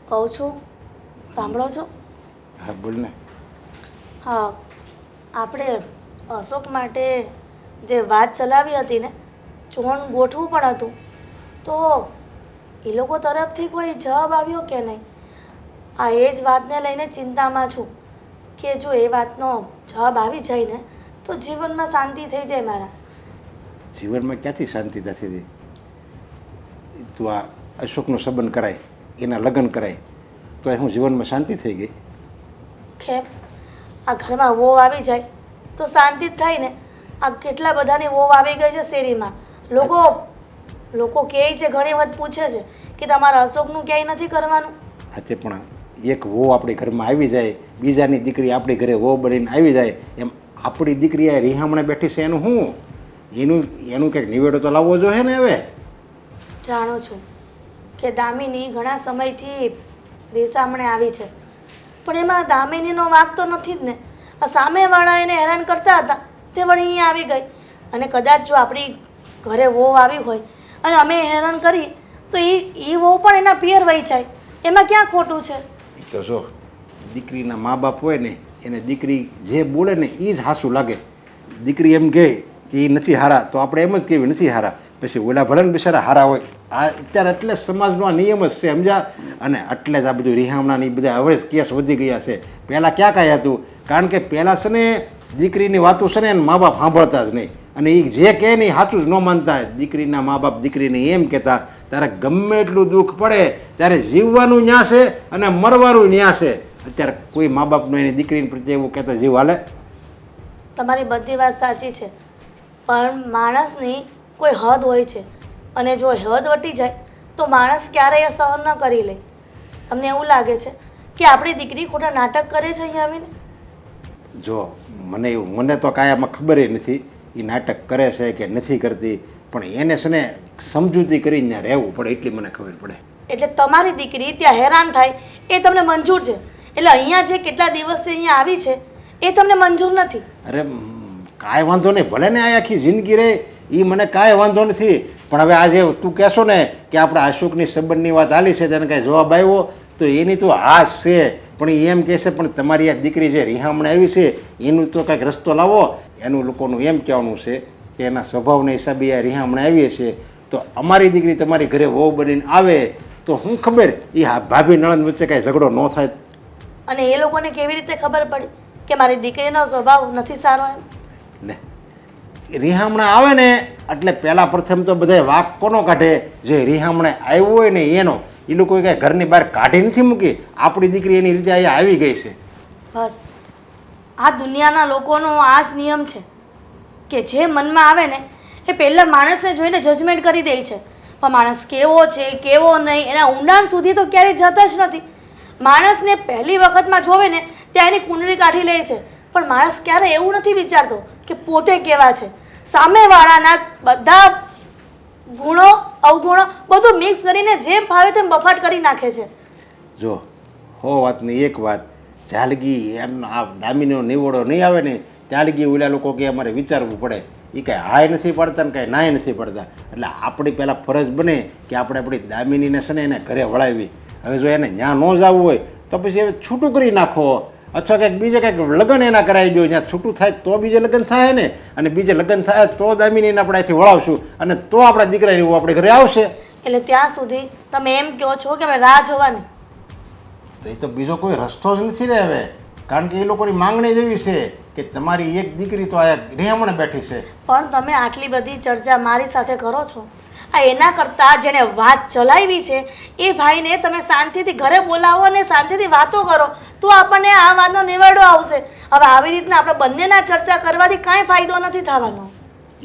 કહું છું, સાંભળો છો? હા બોલ ને. હા, આપણે અશોક માટે જે વાત ચલાવી હતી ને, ચોણ ગોઠવું પણ હતું, તો એ લોકો તરફથી કોઈ જવાબ આવ્યો કે નહીં? આ એ જ વાતને લઈને ચિંતામાં છું કે જો એ વાતનો જવાબ આવી જાય ને તો જીવનમાં શાંતિ થઈ જાય મારા. જીવનમાં ક્યાંથી શાંતિ નથી? તું આ અશોકનો સંબંધ કરાય, એના લગ્ન કરાય તો એ હું જીવનમાં શાંતિ થઈ ગઈ? કેમ? આ ઘરમાં વોવ આવી જાય તો શાંતિ જ થાય ને. આ કેટલા બધાની વોવ આવી ગઈ છે શેરીમાં. લોકો કહે છે, ઘણી વખત પૂછે છે કે તમારા અશોકનું ક્યાંય નથી કરવાનું. હા તે પણ એક વહુ આપણી ઘરમાં આવી જાય, બીજાની દીકરી આપણી ઘરે વહુ બનીને આવી જાય, એમ આપણી દીકરી આ રીહામણે બેઠી છે એનું શું? એનું કંઈક નિવેડો તો લાવવો જોઈએ ને. હવે જાણો છું કે દામિની ઘણા સમયથી રીસામણે આવી છે, પણ એમાં દામિનીનો વાંક તો નથી જ ને. આ સામેવાળા એને હેરાન કરતા હતા તે વળી અહીંયા આવી ગઈ. અને કદાચ જો આપણી ઘરે વહુ આવી હોય અને અમે હેરાન કરી તો એ વહુ પણ એના પિયર વહી જાય, એમાં ક્યાં ખોટું છે? એ તો જો દીકરીના મા બાપ હોય ને એને દીકરી જે બોલે ને એ જ હાસું લાગે. દીકરી એમ કહે કે એ નથી હારા તો આપણે એમ જ કહેવી નથી હારા, પછી ઓલા ભલે ને બિચારા હારા હોય. આ અત્યારે એટલે સમાજનો આ નિયમ જ છે, સમજા? અને એટલે જ આ બધું રિહામણાની બધા હવે કેસ વધી ગયા છે. પહેલાં ક્યાં કાંઈ હતું? કારણ કે પહેલાં છે ને દીકરીની વાતો છે ને એને મા બાપ સાંભળતા જ નહીં, અને એ જે કહે ને એ સાચું જ ન માનતા. દીકરીના મા બાપ દીકરીને એમ કહેતા ત્યારે ગમે એટલું દુઃખ પડે ત્યારે જીવવાનું ન્યા છે અને મરવાનું ન્યા છે. અત્યારે કોઈ મા બાપનો એની દીકરીની પ્રત્યે એવું કહેતા જીવ હાલે? તમારી બધી વાત સાચી છે, પણ માણસની કોઈ હદ હોય છે, અને જો હદ વટી જાય તો માણસ ક્યારેય સહન ન કરી લે. તમને એવું લાગે છે કે આપણી દીકરી ખોટા નાટક કરે છે અહીંયા આવીને? જો મને તો કાંઈ આમાં ખબર નથી એ નાટક કરે છે કે નથી કરતી, પણ એને છે ને સમજૂતી કરીને ત્યાં રહેવું પડે એટલી મને ખબર પડે. એટલે તમારી દીકરી ત્યાં હેરાન થાય એ તમને મંજૂર છે, એટલે અહીંયા જે કેટલા દિવસથી અહીંયા આવી છે એ તમને મંજૂર નથી? અરે કાંઈ વાંધો નહીં, ભલે ને આ આખી જિંદગી રહે એ મને કાંઈ વાંધો નથી, પણ હવે આજે તું કહેશો ને કે આપણે અશોકની સંબંધની વાત આલી છે તેને કાંઈ જવાબ આવ્યો તો એની તો હાશ છે. પણ એ એમ કહેશે પણ તમારી આ દીકરી જે રિહામણે આવી છે એનું તો કાંઈક રસ્તો લાવો. એનું લોકોનું એમ કહેવાનું છે કે એના સ્વભાવના હિસાબે આ રિહામણે આવી છે, તો અમારી દીકરી તમારી ઘરે વહુ બનીને આવે તો હું ખબર એ ભાભી નણંદ વચ્ચે કાંઈ ઝઘડો ન થાય. અને એ લોકોને કેવી રીતે ખબર પડી કે મારી દીકરીનો સ્વભાવ નથી સારો? એમ લે રિહામણા આવે ને એટલે પહેલાં પ્રથમ તો બધા વાક કોનો કાઢે? જે રિહામણે આવ્યો હોય ને એનો. એ લોકો કાંઈ ઘરની બહાર કાઢી નથી મૂકી, આપણી દીકરી એની રીતે અહીંયા આવી ગઈ છે. બસ આ દુનિયાના લોકોનો આ જ નિયમ છે કે જે મનમાં આવે ને એ પહેલાં માણસને જોઈને જજમેન્ટ કરી દે છે, પણ માણસ કેવો છે કેવો નહીં એના ઊંડાણ સુધી તો ક્યારેય જતા જ નથી. માણસને પહેલી વખતમાં જોવે ને ત્યાં એની કુંડળી કાઢી લે છે, પણ માણસ ક્યારે એવું નથી વિચારતો કે પોતે કેવા છે. સામેવાળાના બધા ગુણો અવગુણો બધું મિક્સ કરીને જેમ ફાવે તેમ બફાટ કરી નાખે છે. જો વાતની એક વાત, જાલગી એમ આ દામિનીનો નિવડો નહીં આવે ને ત્યાલગી ઓલા લોકો કે અમારે વિચારવું પડે. એ કાંઈ હાય નથી પડતા ને કાંઈ નાય નથી પડતા. એટલે આપણી પહેલાં ફરજ બને કે આપણે આપણી દામિનીને છે ને એને ઘરે વળાવી. હવે જો એને ત્યાં ન જવું હોય તો પછી હવે છૂટું કરી નાખો, અથવા કંઈક બીજે કંઈક લગ્ન એના કરાવી દો. જ્યાં છૂટું થાય તો બીજે લગ્ન થાય ને, અને બીજે લગ્ન થાય તો દામિનીને આપણે અહીંથી વળાવશું અને તો આપણા દીકરાની એવું આપણે ઘરે આવશે. એટલે ત્યાં સુધી તમે એમ કહો છો કે અમે રાહ જોવાની? તો એ તો બીજો કોઈ રસ્તો જ નથી ને હવે, કારણ કે એ લોકોની માંગણી જ એવી છે કે તમારી એક દીકરી તો આ રિહામણે બેઠી છે. પણ તમે આટલી બધી ચર્ચા મારી સાથે કરો છો, આ એના કરતાં જેણે વાત ચલાવી છે એ ભાઈને તમે શાંતિથી ઘરે બોલાવો અને શાંતિથી વાતો કરો તો આપણને આ વાતનો નિવેડો આવશે. હવે આવી રીતના આપણે બંનેના ચર્ચા કરવાથી કાંઈ ફાયદો નથી થવાનો.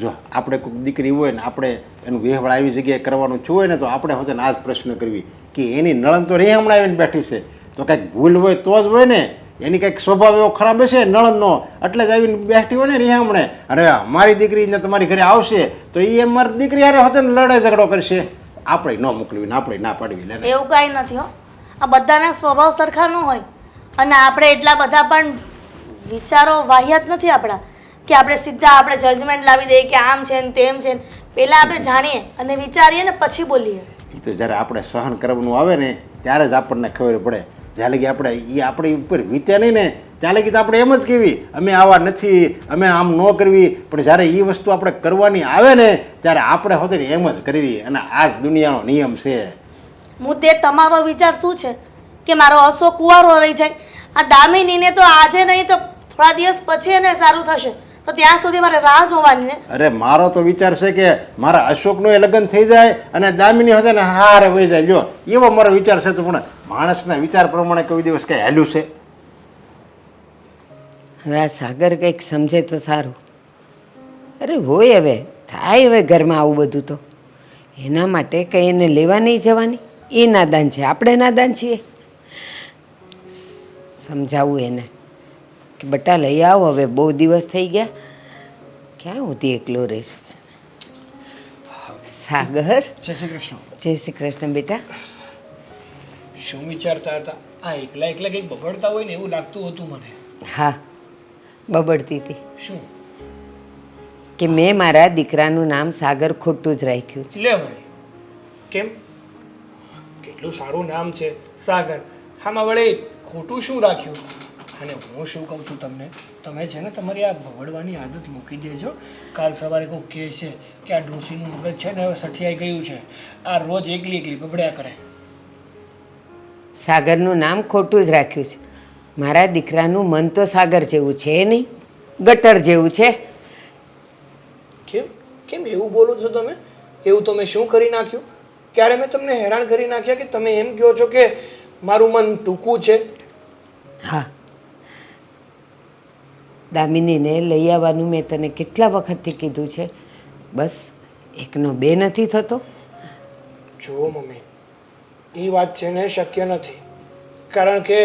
જો આપણે કોઈ દીકરી હોય ને આપણે એનું વહેવળ આવી જગ્યાએ કરવાનું છું હોય ને તો આપણે હોતે આ જ પ્રશ્ન કરવી કે એની નણંદ તો રિહામણે આવીને બેઠી છે, તો કંઈક ભૂલ હોય તો જ હોય ને. એની કંઈક સ્વભાવ એવો ખરાબ હશે નણંદનો એટલે જ આવીને બેઠી હોય ને રિહામણે. અને અમારી દીકરીને તમારી ઘરે આવશે તો એ અમારી દીકરી હારે હોતે ને લડાઈ ઝઘડો કરશે. આપણે ન મોકલવી ને આપણે ના પાડવી. એવું કાંઈ નથી હો, આ બધાના સ્વભાવ સરખા ન હોય, અને આપણે એટલા બધા પણ વિચારો વાહિયાત નથી આપણા કે આપણે સીધા આપણે જજમેન્ટ લાવી દઈએ કે આમ છે ને તેમ છે. પહેલાં આપણે જાણીએ અને વિચારીએ ને પછી બોલીએ. એ તો જ્યારે આપણે સહન કરવાનું આવે ને ત્યારે જ આપણને ખબર પડે. જ્યાં લગી આપણે એ આપણી ઉપર વીત્યા નહીં ને ત્યાં લગી તો આપણે એમ જ કહેવી અમે આવા નથી, અમે આમ ન કરવી. પણ જ્યારે એ વસ્તુ આપણે કરવાની આવે ને ત્યારે આપણે હોતે એમ જ કરવી. અને આ જ દુનિયાનો નિયમ છે. મુદ્દે તમારો વિચાર શું છે કે મારો અશોક કુંવારો રહી જાય? આ દામિનીને તો આજે નહીં તો થોડા દિવસ પછી એને સારું થશે, તો ત્યાં સુધી મારે રાહ જોવાની ને. અરે મારો તો વિચાર છે કે મારા અશોકનો એ લગ્ન થઈ જાય અને દામિની હોતે ને હારે વહી જાય. જો એવો મારો વિચાર છે. તો પણ માણસના વિચાર પ્રમાણે કોઈ દિવસ કંઈ હાલ્યું છે? હવે આ સાગર કંઈક સમજે તો સારું. અરે હોય, હવે થાય, હવે ઘરમાં આવું બધું તો એના માટે કંઈ એને લેવા નહીં જવાની. એ નાદાન છે, આપણે નાદાન છીએ. સમજાવું એને કે બટા લઈ આવો, હવે બહુ દિવસ થઈ ગયા, ક્યાં હોતી એકલો રહેશે. સાગર, જય શ્રી કૃષ્ણ. જય શ્રી કૃષ્ણ બેટા. શું વિચારતા હતા? આ એકલા એકલા કંઈક બબડતા હોય ને એવું લાગતું હતું મને. હા, બબડતી હતી શું? કે મેં મારા દીકરાનું નામ સાગર ખોટું જ રાખ્યું છે. લે વળી, કેમ? કેટલું સારું નામ છે સાગર, આમાં વળી ખોટું શું રાખ્યું? અને હું શું કહું છું તમને, તમે છે ને તમારી આ બબડવાની આદત મૂકી દેજો. કાલ સવારે કોઈ કહે છે કે આ ડોશીનું મગજ છે ને હવે સઠિયાઈ ગયું છે, આ રોજ એકલી એકલી બબડ્યા કરે. સાગરનું નામ ખોટું જ રાખ્યું છે. મારા દીકરાનું મન તો સાગર જેવું છે નહીં, ગટર જેવું છે. કેમ કેમ એવું બોલો છો તમે? એવું તમે શું કરી નાખ્યું? ક્યારે મેં તમને હેરાન કરી નાખ્યા કે તમે એમ કહો છો કે મારું મન ટૂંકું છે? હા, દામિનીને લઈ આવવાનું મેં તને કેટલા વખતથી કીધું છે, બસ એકનો બે નથી થતો. જુઓ મમ્મી, એ વાત છે ને શક્ય નથી. કારણ કે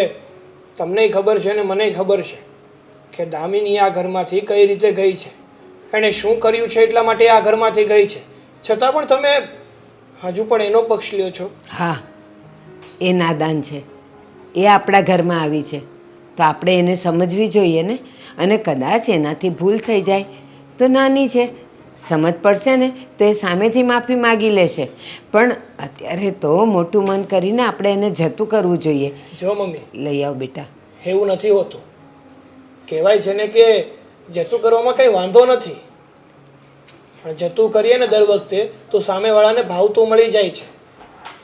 તમને ખબર છે ને મને ખબર છે કે દામિની આ ઘરમાંથી કઈ રીતે ગઈ છે, એણે શું કર્યું છે એટલા માટે આ ઘરમાંથી ગઈ છે. છતાં પણ તમે હજુ પણ એનો પક્ષ લ્યો છો. હા, એ નાદાન છે, એ આપણા ઘરમાં આવી છે તો આપણે એને સમજવી જોઈએ ને. અને કદાચ એનાથી ભૂલ થઈ જાય તો નાની છે, સમજ પડશે ને તો એ સામેથી માફી માગી લેશે. પણ અત્યારે તો મોટું મન કરીને આપણે એને જતું કરવું જોઈએ. જો મમ્મી, લઈ આવ બેટા. એવું નથી હોતું. કહેવાય છે ને કે જતું કરવામાં કંઈ વાંધો નથી, પણ જતું કરીએ ને દર વખતે તો સામેવાળાને ભાવ તો મળી જાય છે.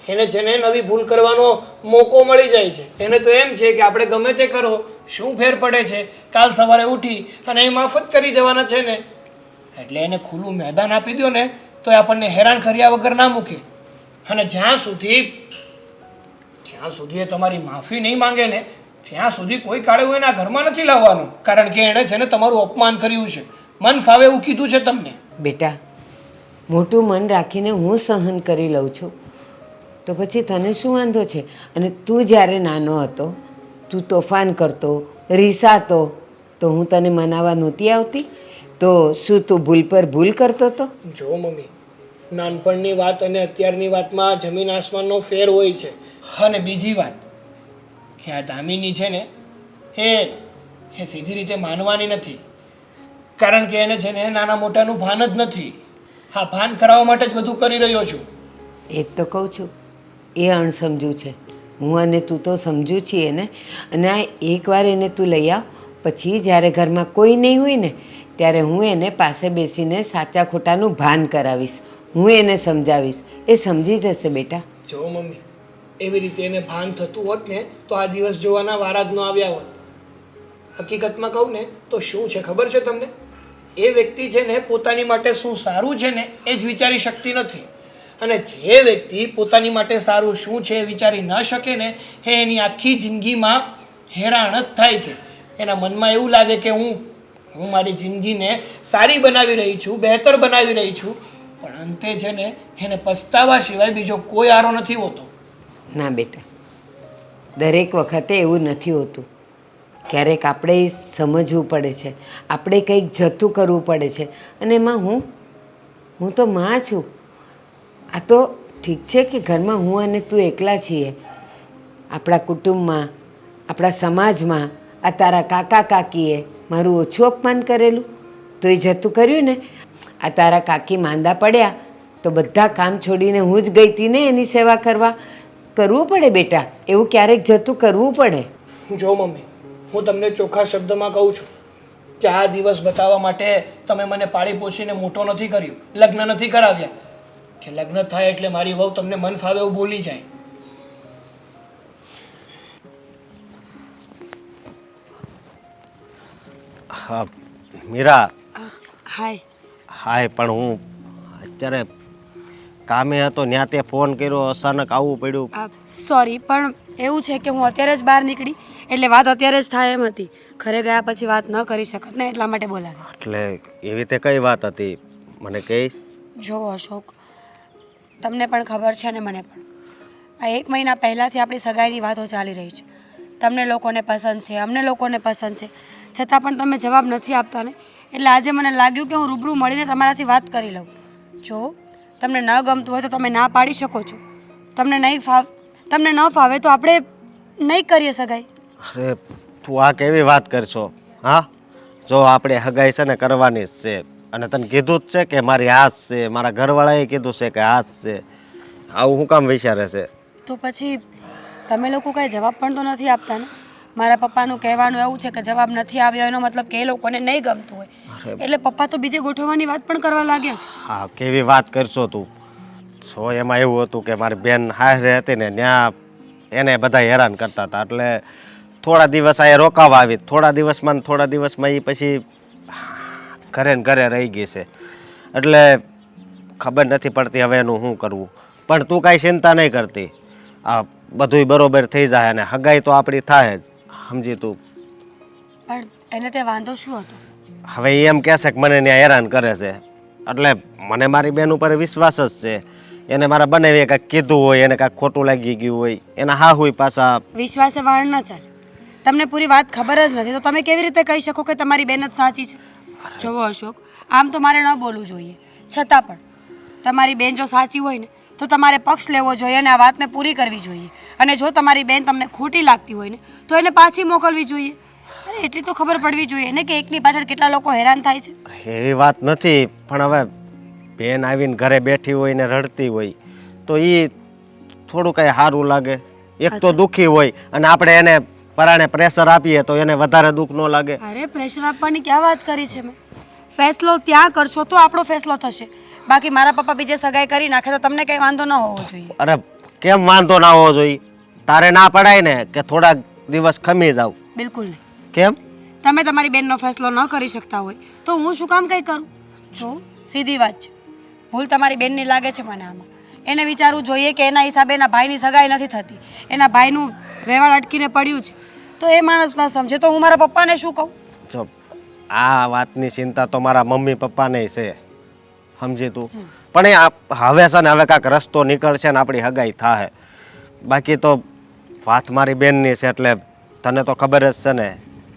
એને છે ને નવી ભૂલ કરવાનો મોકો મળી જાય છે. એને તો એમ છે કે આપણે ગમે તે કરો, શું ફેર પડે છે, કાલ સવારે ઉઠી અને એ માફ જ કરી દેવાના છે ને. એટલે એને ખુલ્લું મેદાન આપી દો ને તો એ આપણને હેરાન કર્યા વગર ના મૂકે. અને જ્યાં સુધી એ તમારી માફી નહીં માંગે ને ત્યાં સુધી કોઈ કાળે હું એના ઘરમાં નથી લાવવાનું. કારણ કે એણે છે ને તમારું અપમાન કર્યું છે, મન ફાવે એવું કીધું છે તમને. બેટા, મોટું મન રાખીને હું સહન કરી લઉં છું તો પછી તને શું વાંધો છે? અને તું જ્યારે નાનો હતો, તું તોફાન કરતો, રીસાતો, તો હું તને મનાવવા નહોતી આવતી? તો શું તું ભૂલ પર ભૂલ કરતો હતો? જો મમ્મી, નાનપણની વાત અને અત્યારની વાતમાં જમીન આસમાનનો ફેર હોય છે. અને બીજી વાત કે આ દામિની છે ને એ સીધી રીતે માનવાની નથી. કારણ કે એને છે ને નાના મોટાનું ભાન જ નથી. હા, ભાન કરાવવા માટે જ બધું કરી રહ્યો છું. એ જ તો કહું છું, એ અણસમજુ છે. હું અને તું તો સમજુ છીએ ને. અને આ એકવાર એને તું લઈ આવ, પછી જ્યારે ઘરમાં કોઈ નહીં હોય ને ત્યારે હું એને પાસે બેસીને સાચા ખોટાનું ભાન કરાવીશ. હું એને સમજાવીશ, એ સમજી જશે બેટા. જો મમ્મી, એવી રીતે એને ભાન થતું હોત ને તો આ દિવસ જોવાના વારા જ ન આવ્યા હોત. હકીકતમાં કહું ને તો શું છે ખબર છે તમને? એ વ્યક્તિ છે ને પોતાની માટે શું સારું છે ને એ જ વિચારી શકતી નથી. અને જે વ્યક્તિ પોતાની માટે સારું શું છે એ વિચારી ન શકે ને એ એની આખી જિંદગીમાં હેરાન જ થાય છે. એના મનમાં એવું લાગે કે હું મારી જિંદગીને સારી બનાવી રહી છું, બહેતર બનાવી રહી છું, પણ અંતે છે ને એને પછતાવા સિવાય બીજો કોઈ આરો નથી હોતો. ના બેટા, દરેક વખતે એવું નથી હોતું. ક્યારેક આપણે સમજવું પડે છે, આપણે કંઈક જતું કરવું પડે છે. અને એમાં હું તો માં છું. આ તો ઠીક છે કે ઘરમાં હું અને તું એકલા છીએ. આપણા કુટુંબમાં, આપણા સમાજમાં આ તારા કાકા કાકીએ મારું ઓછું અપમાન કરેલું તો એ જતું કર્યું ને. આ તારા કાકી માંદા પડ્યા તો બધા કામ છોડીને હું જ ગઈ હતી ને એની સેવા કરવા. કરવું પડે બેટા, એવું ક્યારેક જતું કરવું પડે. જો મમ્મી, હું તમને ચોખ્ખા શબ્દમાં કહું છું કે આ દિવસ બતાવવા માટે તમે મને પાળી પોછીને મોટો નથી કર્યો, લગ્ન નથી કરાવ્યા કે લગ્ન થાય એટલે મારી વહુ તમને મન ફાવે એવું બોલી જાય. હા મીરા, હાય. હાય. પણ હું અત્યારે કામે હતો, ત્યાં તે ફોન કર્યો, અચાનક આવવું પડ્યું. સોરી, પણ એવું છે કે હું અત્યારે જ બહાર નીકળી એટલે વાત અત્યારે જ થાય એમ હતી. ઘરે ગયા પછી વાત ન કરી શકત ને એટલા માટે બોલાવી. એટલે એવી રીતે કઈ વાત હતી મને કહીશ? જો અશોક, તમને પણ ખબર છે ને મને પણ, આ 1 મહિના પહેલાંથી આપણી સગાઈની વાતો ચાલી રહી છે. તમને લોકોને પસંદ છે, અમને લોકોને પસંદ છે, છતાં પણ તમે જવાબ નથી આપતા ને. એટલે આજે મને લાગ્યું કે હું રૂબરૂ મળીને તમારાથી વાત કરી લઉં. જો તમને ન ગમતું હોય તો તમે ના પાડી શકો છો. તમને ન ફાવે તો આપણે નહીં કરીએ સગાઈ. અરે તું આ કેવી વાત કરશો? હા, જો આપણે હગાઈ છે ને કરવાની જ છે, અને તને કીધું જ છે કે મારી હાથ છે, મારા ઘરવાળાએ કીધું છે કે હાથ છે. આવું શું કામ વિચારે છે? તો પછી તમે લોકો કાંઈ જવાબ પણ તો નથી આપતા ને. મારા પપ્પાનું કહેવાનું એવું છે કે જવાબ નથી આવ્યો એનો મતલબ કે એ લોકોને નહીં ગમતું હોય, એટલે પપ્પા તો બીજે ગોઠવવાની વાત પણ કરવા લાગ્યા છે. હા, કેવી વાત કરશો તું? સો એમાં એવું હતું કે મારી બેન હારે હતી ને, ત્યાં એને બધા હેરાન કરતા હતા, એટલે થોડા દિવસ અહીંયા રોકાવા આવી. થોડા દિવસમાં એ પછી ઘરે ને ઘરે રહી ગઈ છે, એટલે ખબર નથી પડતી હવે એનું શું કરવું. પણ તું કાંઈ ચિંતા નહીં કરતી, આ બધુંય બરોબર થઈ જાય, અને હગાઈ તો આપણી થાય જ, સમજી તું. પણ એને તે વાંધો શું હતો? હવે એ એમ કહેશે કે મને ત્યાં હેરાન કરે છે, એટલે મને મારી બેન ઉપર વિશ્વાસ જ છે. એને મારા બનાવીએ કાંઈક કીધું હોય, એને કાંઈક ખોટું લાગી ગયું હોય, એના હા હોય પાછા. વિશ્વાસે વાળ ન ચાલે. તમને પૂરી વાત ખબર જ નથી તો તમે કેવી રીતે કહી શકો કે તમારી બેન જ સાચી છે? જોવો અશોક, આમ તો મારે ન બોલવું જોઈએ, છતાં પણ તમારી બેન જો સાચી હોય ને તો તમારે પક્ષ લેવો જોઈએ અને આ વાતને પૂરી કરવી જોઈએ. અને જો તમારી બેન તમને ખોટી લાગતી હોય ને તો એને પાછી મોકલવી જોઈએ. અરે એટલી તો ખબર પડવી જોઈએ ને કે એકની પાછળ કેટલા લોકો હેરાન થાય છે. એવી વાત નથી, પણ હવે બેન આવીને ઘરે બેઠી હોય ને રડતી હોય તો એ થોડું કાંઈ સારું લાગે. એક તો દુઃખી હોય અને આપણે એને પરાણે પ્રેશર આપીએ તો એને વધારે દુઃખ ન લાગે. અરે પ્રેશર આપવાની ક્યાં વાત કરી છે મેં? ફેસલો ત્યાં કરશો તો આપણો ફેસલો થશે. બાકી મારા પપ્પા બીજે સગાઈ કરી નાખે તો તમને કંઈ વાંધો ન હોવો જોઈએ. અરે કેમ વાંધો ના હોવો જોઈએ? તારે ના પડાય ને કે થોડાક દિવસ ખમી જાવ? બિલકુલ નહીં. કેમ? તમે તમારી બેનનો ફેસલો ન કરી શકતા હોય તો હું શું કામ કંઈ કરું? જો સીધી વાત છે, ભૂલ તમારી બેનની લાગે છે મને આમાં. એને વિચારવું જોઈએ કે એના હિસાબે એના ભાઈની સગાઈ નથી થતી, એના ભાઈનું વ્યવહાર અટકીને પડ્યું છે, તો એ માણસ ના સમજે તો હું મારા પપ્પાને શું કહું? જો આ વાતની ચિંતા તો મારા મમ્મી પપ્પાને છે, સમજી તું. પણ એ હવે છે ને હવે કાંઈક રસ્તો નીકળશે ને આપણી હગાઈ થાય. બાકી તો વાત મારી બેનની છે, એટલે તને તો ખબર જ છે ને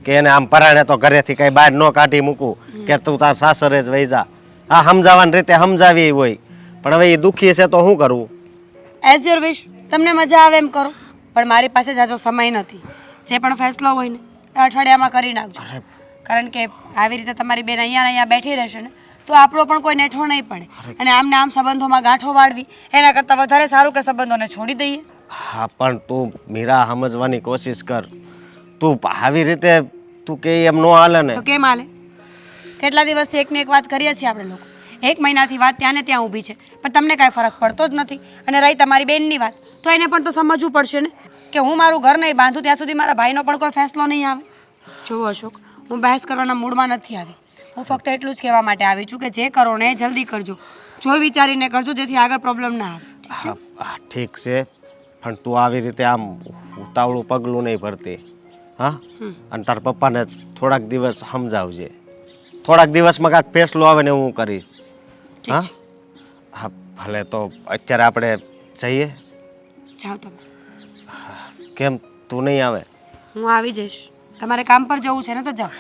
કે એને આમ પરાણે તો ઘરેથી કંઈ બહાર ન કાઢી મૂકું કે તું તાર સાસરે જ વહી જા. હા, સમજાવવાની રીતે સમજાવી હોય, પણ હવે એ દુઃખી છે તો શું કરવું? એઝ યોર વિશ, તમને મજા આવે એમ કરો, પણ મારી પાસે જાજો સમય નથી. જે પણ ફેસલો હોય ને એ અઠવાડિયામાં કરી નાખજો, કારણ કે આવી રીતે તમારી બેન અહીંયા બેઠી રહેશે ને તો આપણો પણ કોઈ નેઠો નહીં પડે, અને આમને આમ સંબંધોમાં ગાંઠો વાળવી એના કરતાં વધારે સારું કે સંબંધોને છોડી દઈએ. હા, પણ તું મીરા સમજવાની કોશિશ કર. તું આવી રીતે તું કે એમ ન હાલે ને. તો કેમ હાલે? કેટલા દિવસથી એકની એક વાત કરીએ છીએ આપણે લોકો. 1 મહિનાથી વાત ત્યાં ને ત્યાં ઊભી છે, પણ તમને કાંઈ ફરક પડતો જ નથી. અને રહી તમારી બેનની વાત, તો એને પણ તો સમજવું પડશે ને કે હું મારું ઘર નહીં બાંધું ત્યાં સુધી મારા ભાઈનો પણ કોઈ ફેસલો નહીં આવે. જુઓ અશોક, હું બહેસ કરવાના મૂડમાં નથી આવી. હું ફક્ત એટલું જ કહેવા માટે આવી છું કે જે કરો ને એ જલ્દી કરજો, જોઈ વિચારીને કરજો, જેથી આગળ પ્રોબ્લેમ ના આવે. ઠીક છે? હા, ઠીક છે, પણ તું આવી રીતે આમ ઉતાવળું પગલું નહીં ભરતી. હા, અને તાર પપ્પાને થોડાક દિવસ સમજાવજે. થોડાક દિવસમાં કાંઈક ફેસલો આવે ને હું કરીશ. હા હા, ભલે. તો અત્યારે આપણે જઈએ? જાઓ તમે. કેમ તું નહીં આવે? હું આવી જઈશ. તમારે કામ પર જવું છે ને તો જાઓ.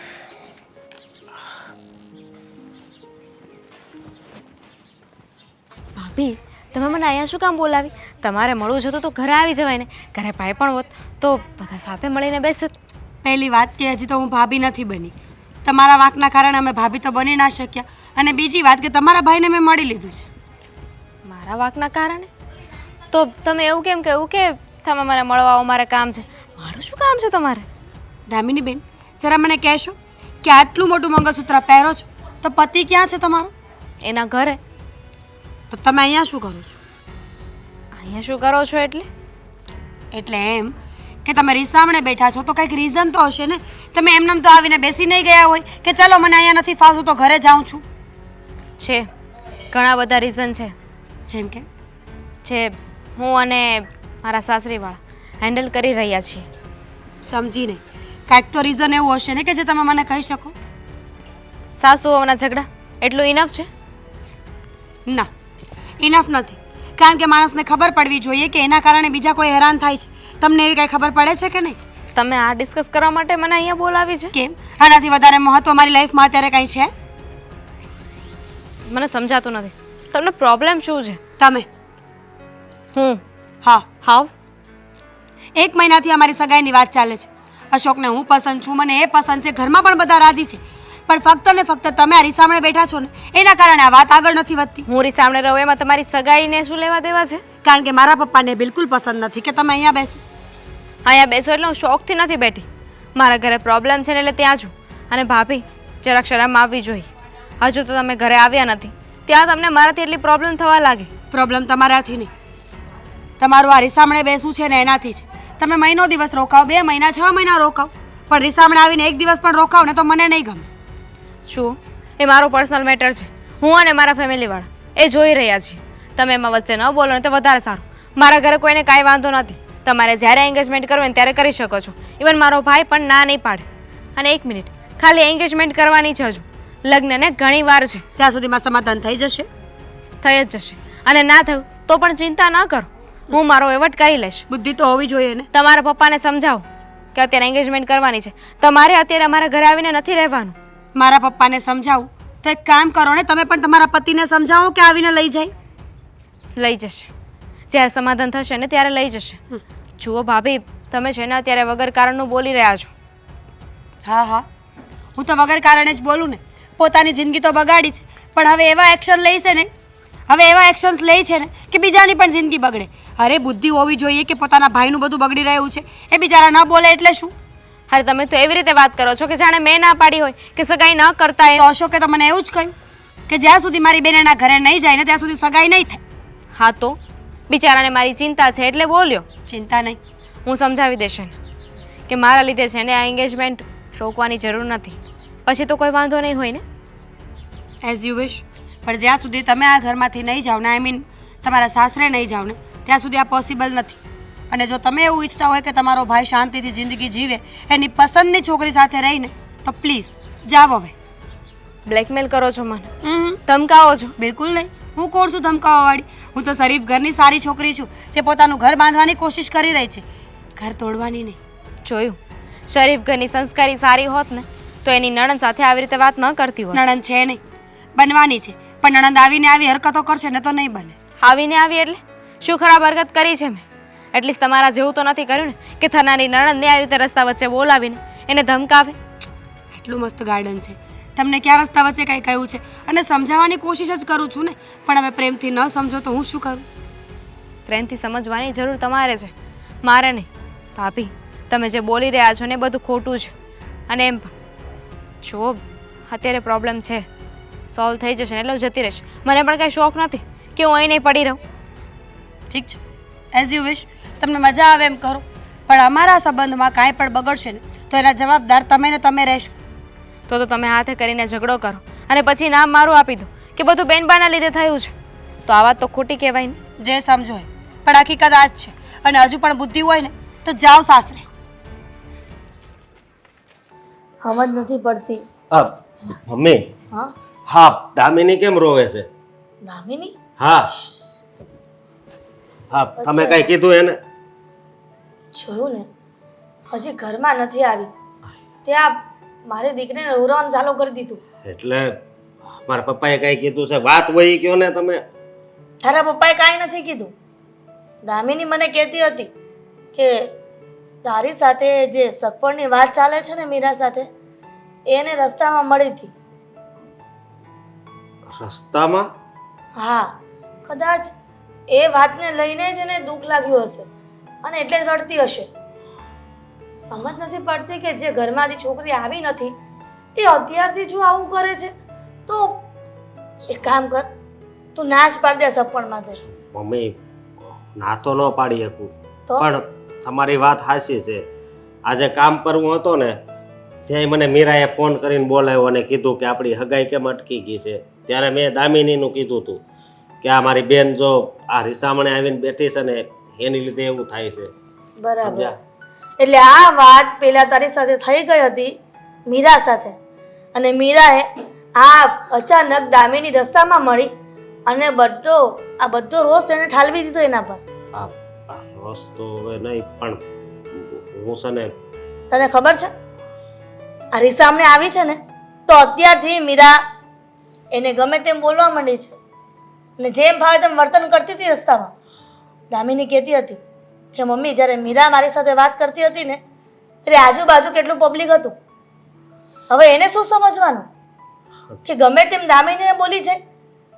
ભાભી, તમે મને અહીંયા શું કામ બોલાવી? તમારે મળવું છે તો ઘરે આવી જવાય ને. ઘરે ભાઈ પણ હોત તો બધા સાથે મળીને બેસત. પહેલી વાત કે હજી તો હું ભાભી નથી બની. તમારા વાંકના કારણે અમે ભાભી તો બની ના શક્યા. અને બીજી વાત કે તમારા ભાઈને મેં મળી લીધું છે. મારા વાંકના કારણે? તો તમે એવું કેમ કહ્યું કે તમે મને મળવા આવો, મારે કામ છે. મારું શું કામ છે તમારે? દામિની બેન, જરા મને કહેશો કે આટલું મોટું મંગળસૂત્ર પહેરો છો તો પતિ ક્યાં છે તમારો? એના ઘરે. તો તમે અહીંયા શું કરો છો? અહીંયા શું કરો છો એટલે? એટલે એમ કે તમે રીસામણે બેઠા છો તો કંઈક રીઝન તો હશે ને. તમે એમનેમ તો આવીને બેસી નહીં ગયા હોય કે ચલો મને અહીંયા નથી ફાવતું તો ઘરે જાઉં છું. છે ઘણા બધા રીઝન છે. જેમ કે છે હું અને મારા સાસરીવાળા હેન્ડલ કરી રહ્યા છીએ. સમજી નહીં, કાંઈક તો રીઝન એવું હશે ને કે જે તમે મને કહી શકો. સાસુઓના ઝઘડા એટલું ઇનફ છે? ના, ઇનફ નથી. કારણ કે માણસને ખબર પડવી જોઈએ કે એના કારણે બીજા કોઈ હેરાન થાય છે. તમને એવી કાંઈ ખબર પડે છે કે નહીં? તમે આ ડિસ્કસ કરવા માટે મને અહીંયા બોલાવી છે? કેમ? આનાથી વધારે મહત્વ મારી લાઈફમાં અત્યારે કંઈ છે? મને સમજાતું નથી. તમને પ્રોબ્લેમ શું છે? તમે. હું હા, હાવ એક મહિનાથી અમારી સગાઈની વાત ચાલે છે. અશોકને હું પસંદ છું, મને એ પસંદ છે, ઘરમાં પણ બધા રાજી છે. પણ ફક્ત ને ફક્ત તમે આ રીસામણે બેઠા છો ને એના કારણે આ વાત આગળ નથી વધતી. હું રી સામે રહું એમાં તમારી સગાઈને શું લેવા દેવા છે? કારણ કે મારા પપ્પાને બિલકુલ પસંદ નથી કે તમે અહીંયા બેસો. અહીંયા બેસો એટલે હું શોખથી નથી બેઠી. મારા ઘરે પ્રોબ્લેમ છે ને એટલે ત્યાં છું. અને ભાભી જરાક શરમ આવવી જોઈએ. હજુ તો તમે ઘરે આવ્યા નથી ત્યાં તમને મારાથી એટલી પ્રોબ્લેમ થવા લાગી. પ્રોબ્લેમ તમારાથી નહીં, તમારું આ રીસામણે બેસવું છે ને એનાથી છે. તમે મહિનો દિવસ રોકાવ, 2 મહિના 6 મહિના રોકાવ, પણ રીસામણે આવીને એક દિવસ પણ રોકાવ ને તો મને નહીં ગમે. શું? એ મારો પર્સનલ મેટર છે. હું અને મારા ફેમિલીવાળા એ જોઈ રહ્યા છીએ. તમે એમાં વચ્ચે ન બોલો ને તો વધારે સારું. મારા ઘરે કોઈને કાંઈ વાંધો નથી. તમારે જ્યારે એન્ગેજમેન્ટ કરવું હોય ને ત્યારે કરી શકો છો. ઇવન મારો ભાઈ પણ ના નહીં પાડે. અને 1 મિનિટ, ખાલી એન્ગેજમેન્ટ કરવાની છે હજુ. લગ્નને ઘણી વાર છે. ત્યાં સુધીમાં સમાધાન થઈ જશે. થઈ જ જશે. અને ના થયું તો પણ ચિંતા ન કરો, હું મારો વહીવટ કરી લઈશ. બુદ્ધિ તો હોવી જોઈએ ને. તમારા પપ્પાને સમજાવો કે અત્યારે એન્ગેજમેન્ટ કરવાની છે. તમારે અત્યારે અમારા ઘરે આવીને નથી રહેવાનું. મારા પપ્પાને સમજાવું તો એક કામ કરો ને, તમે પણ તમારા પતિને સમજાવો કે આવીને લઈ જાય. લઈ જશે. જ્યારે સમાધાન થશે ને ત્યારે લઈ જશે. જુઓ ભાભી, તમે છે ને અત્યારે વગર કારણનું બોલી રહ્યા છો. હા હા, હું તો વગર કારણે જ બોલું ને. પોતાની જિંદગી તો બગાડી છે, પણ હવે એવા એક્શન લઈ છે ને, હવે એવા એક્શન્સ લે છે ને કે બીજાની પણ જિંદગી બગડે. અરે બુદ્ધિ હોવી જોઈએ કે પોતાના ભાઈનું બધું બગડી રહ્યું છે એ બિચારા ન બોલે એટલે શું? અરે તમે તો એવી રીતે વાત કરો છો કે જાણે મેં ના પાડી હોય કે સગાઈ ન કરતા તો અશોકે તો મને એવું જ કહ્યું કે જ્યાં સુધી મારી બેન એના ઘરે નહીં જાય ને ત્યાં સુધી સગાઈ નહીં થાય. હા તો બિચારાને મારી ચિંતા છે એટલે બોલ્યો. ચિંતા નહીં, હું સમજાવી દેશે ને કે મારા લીધે છે ને આ એન્ગેજમેન્ટ રોકવાની જરૂર નથી. પછી તો કોઈ વાંધો નહીં હોય ને. As you wish. પણ જ્યાં સુધી તમે આ ઘરમાંથી નહીં જાઓ ને, આઈ મીન તમારા સાસરે નહીં જાઓ ને, ત્યાં સુધી આ પોસિબલ નથી. અને જો તમે એવું ઈચ્છતા હોય કે તમારો ભાઈ શાંતિથી જિંદગી જીવે, એની પસંદની છોકરી સાથે રહીને, તો પ્લીઝ જાઓ હવે. બ્લેકમેલ કરો છો મને, ધમકાવો છો? બિલકુલ નહીં. હું કોણ છું ધમકાવવાવાળી? હું તો શરીફ ઘરની સારી છોકરી છું જે પોતાનું ઘર બાંધવાની કોશિશ કરી રહી છે, ઘર તોડવાની નહીં. જોયું, શરીફ ઘરની સંસ્કારી સારી હોત ને તો એની નણંદ સાથે આવી રીતે વાત ન કરતી હોત. નણંદ છે નહીં, બનવાની છે. પણ નણંદ આવીને આવી હરકતો કરશે ને તો નહીં બને. આવીને આવી એટલે શું ખરાબ હરકત કરી છે મેં? એટલીસ્ટ તમારા જેવું તો નથી કર્યું ને કે થનારી નણંદને આવી રીતે રસ્તા વચ્ચે બોલાવીને એને ધમકાવે. એટલું મસ્ત ગાર્ડન છે, તમને ક્યાં રસ્તા વચ્ચે કાંઈ કહ્યું છે? અને સમજાવવાની કોશિશ જ કરું છું ને, પણ હવે પ્રેમથી ન સમજો તો હું શું કરું? પ્રેમથી સમજવાની જરૂર તમારે છે, મારે નહીં. ભાભી, તમે જે બોલી રહ્યા છો ને એ બધું ખોટું છે. અને એમ પણ જુઓ, અત્યારે પ્રોબ્લેમ છે, સોલ્વ થઈ જશે ને એટલે હું જતી રહીશ. મને પણ કાંઈ શોખ નથી કે હું અહીં નહીં પડી રહું. ઠીક છે, એઝ યુ વિશ. તમને મજા આવે એમ કરો, પણ અમારા સંબંધમાં કાંઈ પણ બગડશે ને તો એના જવાબદાર તમે ને તમે રહેશો. તો તમે હાથે કરીને ઝઘડો કરો અને પછી નામ મારું આપી દો કે બધું બેનબાના લીધે થયું છે, તો આ વાત તો ખોટી કહેવાય ને. જે સમજો હોય, પણ હકીકત આ જ છે. અને હજુ પણ બુદ્ધિ હોય ને તો જાઓ સાસરે. સમજ નથી પડતી. મમ્મી, હા હા, દામિની કેમ રોવે છે? દામિની? હા હા, તમે કઈ કીધું એને? જોયું ને, હજી ઘરમાં નથી આવી ત્યાં મારી દીકરીને રોવાનું ચાલુ કરી દીધું. એટલે મારા પપ્પાએ કઈ કીધું છે? વાત હોય ઈ કયો ને તમે. તારા પપ્પાએ કાંઈ નથી કીધું. દામિની મને કહેતી હતી કે તારી સાથે જે સગપણની વાત ચાલે છે ને મીરા સાથે, એને રસ્તામાં મળી હતી. રસ્તામાં? હા, કદાચ એ વાતને લઈને જ એને દુઃખ લાગ્યું હશે અને એટલે જ રડતી હશે. સમજ નથી પડતી કે જે ઘરમાંથી છોકરી આવી નથી એ અત્યારથી જો આવું કરે છે તો એક કામ કર, તું ના જ પાડી દે સપણમાંથી. મમ્મી ના તો ન પાડી શકું, તો પણ તમારી વાત સાચી છે. આજે કામ કરવું હતો ને ત્યાં મને મીરાએ ફોન કરીને બોલાવ્યો અને કીધું કે આપણી હગાઈ કેમ અટકી ગઈ છે. ત્યારે મેં દામિનીનું કીધું હતું કે આ મારી બેન જો આ રીસામણે આવીને બેઠી છે ને એની લીધે એવું થાય છે. બરાબર. સમજ્યા? એટલે આ વાત પેલા તારી સાથે થઈ ગઈ હતી મીરા સાથે, અને મીરાએ આ અચાનક દામિની રસ્તામાં મળી અને આ બધો રોષ એને ઠાલવી દીધો એના પર. આ આ રોજ તો હવે નહીં, પણ હું છે ને તને ખબર છે આ રીસામણે આવી છે ને તો અત્યારથી મીરા એને ગમે તેમ બોલવા માંડી છે અને જેમ ભાવે તેમ વર્તન કરતી હતી રસ્તામાં. દામિની કહેતી હતી કે મમ્મી જ્યારે મીરા મારી સાથે વાત કરતી હતી ને ત્યારે આજુબાજુ કેટલું પબ્લિક હતું. હવે એને શું સમજવાનું કે ગમે તેમ દામિનીને બોલી જાય?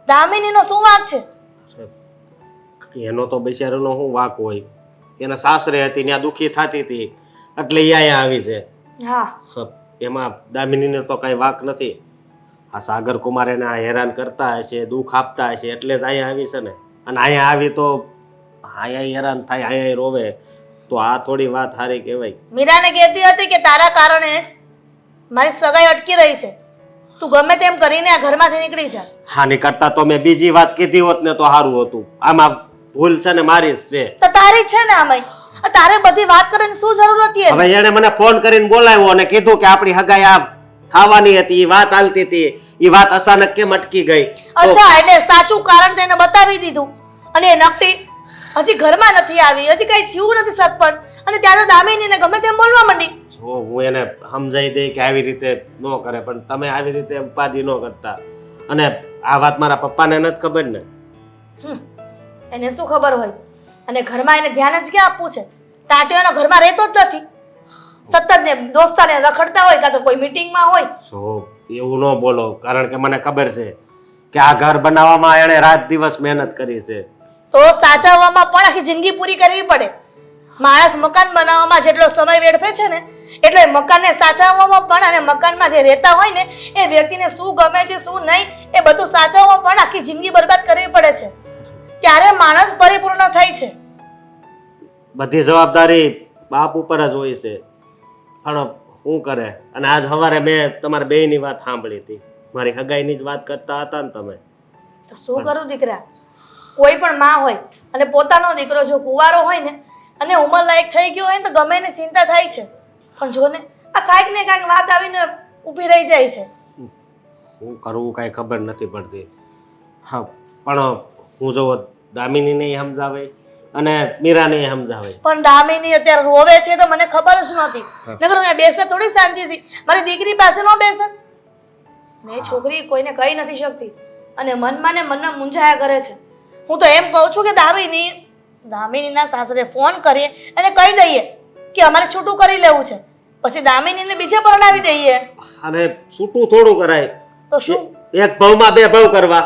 દામિનીનો શું વાંક છે? એનો તો બિચારાનો શું વાંક હોય? એના સાસરે હતી ત્યાં દુઃખી થતી હતી એટલે એ અહીંયા આવી છે. હા, એમાં દામિનીને તો કાંઈ વાંક નથી. આ સાગર કુમાર એને હેરાન કરતા હશે, દુઃખ આપતા હશે એટલે જ અહીંયા આવી છે ને. અને અહીંયા આવી તો અહીંયા હેરાન થાય, અહીંયા રોવે, તો આ થોડી વાત સારી કહેવાય? મીરાને કહેતી હતી કે તારા કારણે જ મારી સગાઈ અટકી રહી છે, તું ગમે તેમ કરીને આ ઘરમાંથી નીકળી જા. હાની કરતા તો મેં બીજી વાત કીધી હોત ને તો સારું હતું. આમાં ભૂલ છે ને મારી જ છે. તો તારી જ છે ને આમાં, તારે બધી વાત કરવાની શું જરૂર હતી એને? હવે એને મને ફોન કરીને બોલાવ્યો અને કીધું કે આપણી હગાઈ આ થવાની હતી, એ વાત હાલતી હતી, એ વાત અચાનક કેમ અટકી ગઈ? અચ્છા, એટલે સાચું કારણ તેને બતાવી દીધું અને એ નકટી હજી ઘરમાં નથી આવી, હજી કઈ થયું નથી સતપણ, અને ત્યારે દામિનીને ગમે તેમ બોલવા માંડી. જો હું એને સમજાઈ દઈ કે આવી રીતે ન કરે, પણ તમે આવી રીતે ઉપાધિ ન કરતા. અને આ વાત મારા પપ્પાને નથી ખબર ને. એને શું ખબર હોય? અને ઘરમાં એને ધ્યાન જ ક્યાં આપવું છે? ટાટિયાનો ઘરમાં રહેતો જ નથી, સતત ને દોસ્તાને રખડતા હોય કાં તો કોઈ મીટિંગમાં હોય. જો એવું ન બોલો, કારણ કે મને ખબર છે કે આ ઘર બનાવવામાં એણે રાત દિવસ મહેનત કરી છે. તો સાચવવામાં પણ આખી જિંદગી પૂરી કરવી પડે. માણસ મકાન બનાવવામાં જેટલો સમય વેડફે છે ને એટલે મકાનને સાચવવામાં પણ અને મકાનમાં જે રહેતા હોય ને એ વ્યક્તિને શું ગમે છે શું નહીં એ બધું સાચવવામાં પણ આખી જિંદગી બરબાદ કરવી પડે છે, ત્યારે માણસ પરિપૂર્ણ થાય છે. બધી જવાબદારી બાપ ઉપર જ હોય છે, પણ શું કરે? અને આજ સવારે મેં તમારા બેયની વાત સાંભળી હતી, મારી હગાઈની જ વાત કરતા હતા ને તમે. તો શું કરું દીકરા? કોઈ પણ માં હોય અને પોતાનો દીકરો જો કુંવારો હોય ને અને ઉંમરલાયક થઈ ગયો હોય ને તો ગમે એને ચિંતા થાય છે, પણ જો ને આ કાંઈક ને કાંઈક વાત આવીને ઊભી રહી જાય છે. શું કરવું કાંઈ ખબર નથી પડતી. હા, પણ હું જો દામિનીને સમજાવે અને મીરાને સમજાવે. પણ દામિની અત્યારે રોવે છે તો મને ખબર જ નહોતી, નકર હું બેસે થોડી શાંતિથી, મારી દીકરી પાસે ન બેસે ને. એ છોકરી કોઈને કહી નથી શકતી અને મનમાં ને મનમાં મૂંઝાયા કરે છે. હું તો એમ કહું છું કે દામિનીના સાસરે ફોન કરીએ અને કહી દઈએ કે અમારે છૂટું કરી લેવું છે, પછી દામિનીને બીજે પરણાવી દઈએ. અને છૂટું થોડું કરાય? તો શું એક ભાવમાં બે ભાવ કરવા?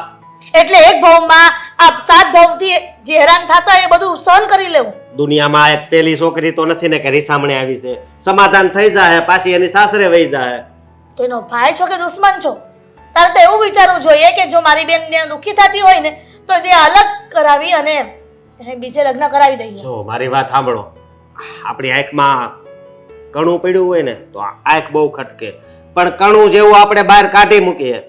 એટલે એક ભાવમાં આપ 7 ભાવથી જે હેરાન થતા એ બધું સહન કરી લેવું. દુનિયામાં એક પેલી છોકરી તો નથી ને કે રીસામણે આવી છે. સમાધાન થઈ જાય પાછી એની સાસરે વહી જાય. તો એનો ભાઈ છો કે દુશ્મન છો? તારે તો એવું વિચારવું જોઈએ કે જો મારી બેન દુઃખી થતી હોય ને તો તે અલગ કરાવી અને એને બીજે લગ્ન કરાવી દઈએ. જો મારી વાત સાંભળો, આપણી આંખમાં કણું પડ્યું હોય ને તો આંખ બહુ ખટકે, પણ કણું જેવું આપણે બહાર કાઢી મૂકીએ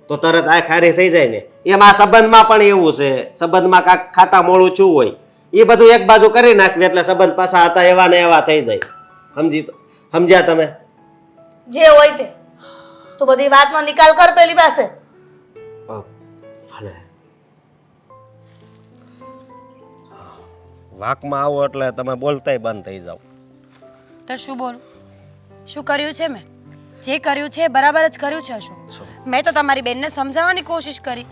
તો તરત આંખ હારી થઈ જાય ને. એમાં સંબંધમાં પણ એવું છે, સંબંધમાં કાંક ખાટા મોડું છું હોય એ બધું એક બાજુ કરી નાખવી એટલે સંબંધ પાછા હતા એવા ને એવા થઈ જાય. સમજ્યા તમે? જે હોય તે તું બધી વાતનો નિકાલ કર પેલી પાસે. ભલે વાકમાં આવો એટલે તમે બોલતાય બંધ થઈ જાઓ. તો શું બોલું? શું કર્યું છે મેં? જે કર્યું છે એ બરાબર જ કર્યું છે અશોક. મેં તો તમારી બેનને સમજાવવાની કોશિશ કરી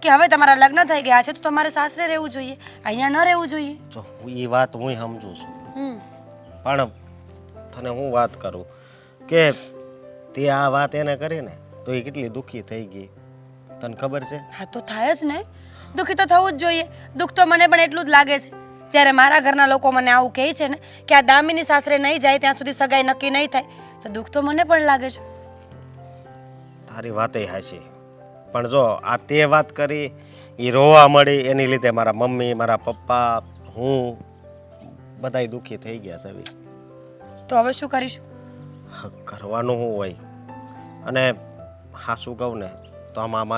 કે હવે તમારા લગ્ન થઈ ગયા છે તો તમારે સાસરે રહેવું જોઈએ, અહીંયા ન રહેવું જોઈએ. જો એ વાત હું સમજુ છું, પણ તને હું વાત કરું કે તે આ વાત એને કરી ને તો એ કેટલી દુઃખી થઈ ગઈ તને ખબર છે? હા તો થાય જ ને, દુઃખી તો થવું જ જોઈએ. દુઃખ તો મને પણ એટલું જ લાગે છે જ્યારે મારા ઘરના લોકો મને આવું કહે છે ને કે આ દામિની સાસરે નહીં જાય ત્યાં સુધી સગાઈ નક્કી નહીં થાય, તો દુઃખ તો મને પણ લાગે છે. તારી વાતે હાચી, પણ જો આ તે વાત કરી એ રોવા મળી એની લીધે મારા મમ્મી, મારા પપ્પા, હું બધાય દુઃખી થઈ ગયા છે. તો હવે શું કરીશું? કરવાનું શું હોય? અને હા શું કહું ને તો આમાં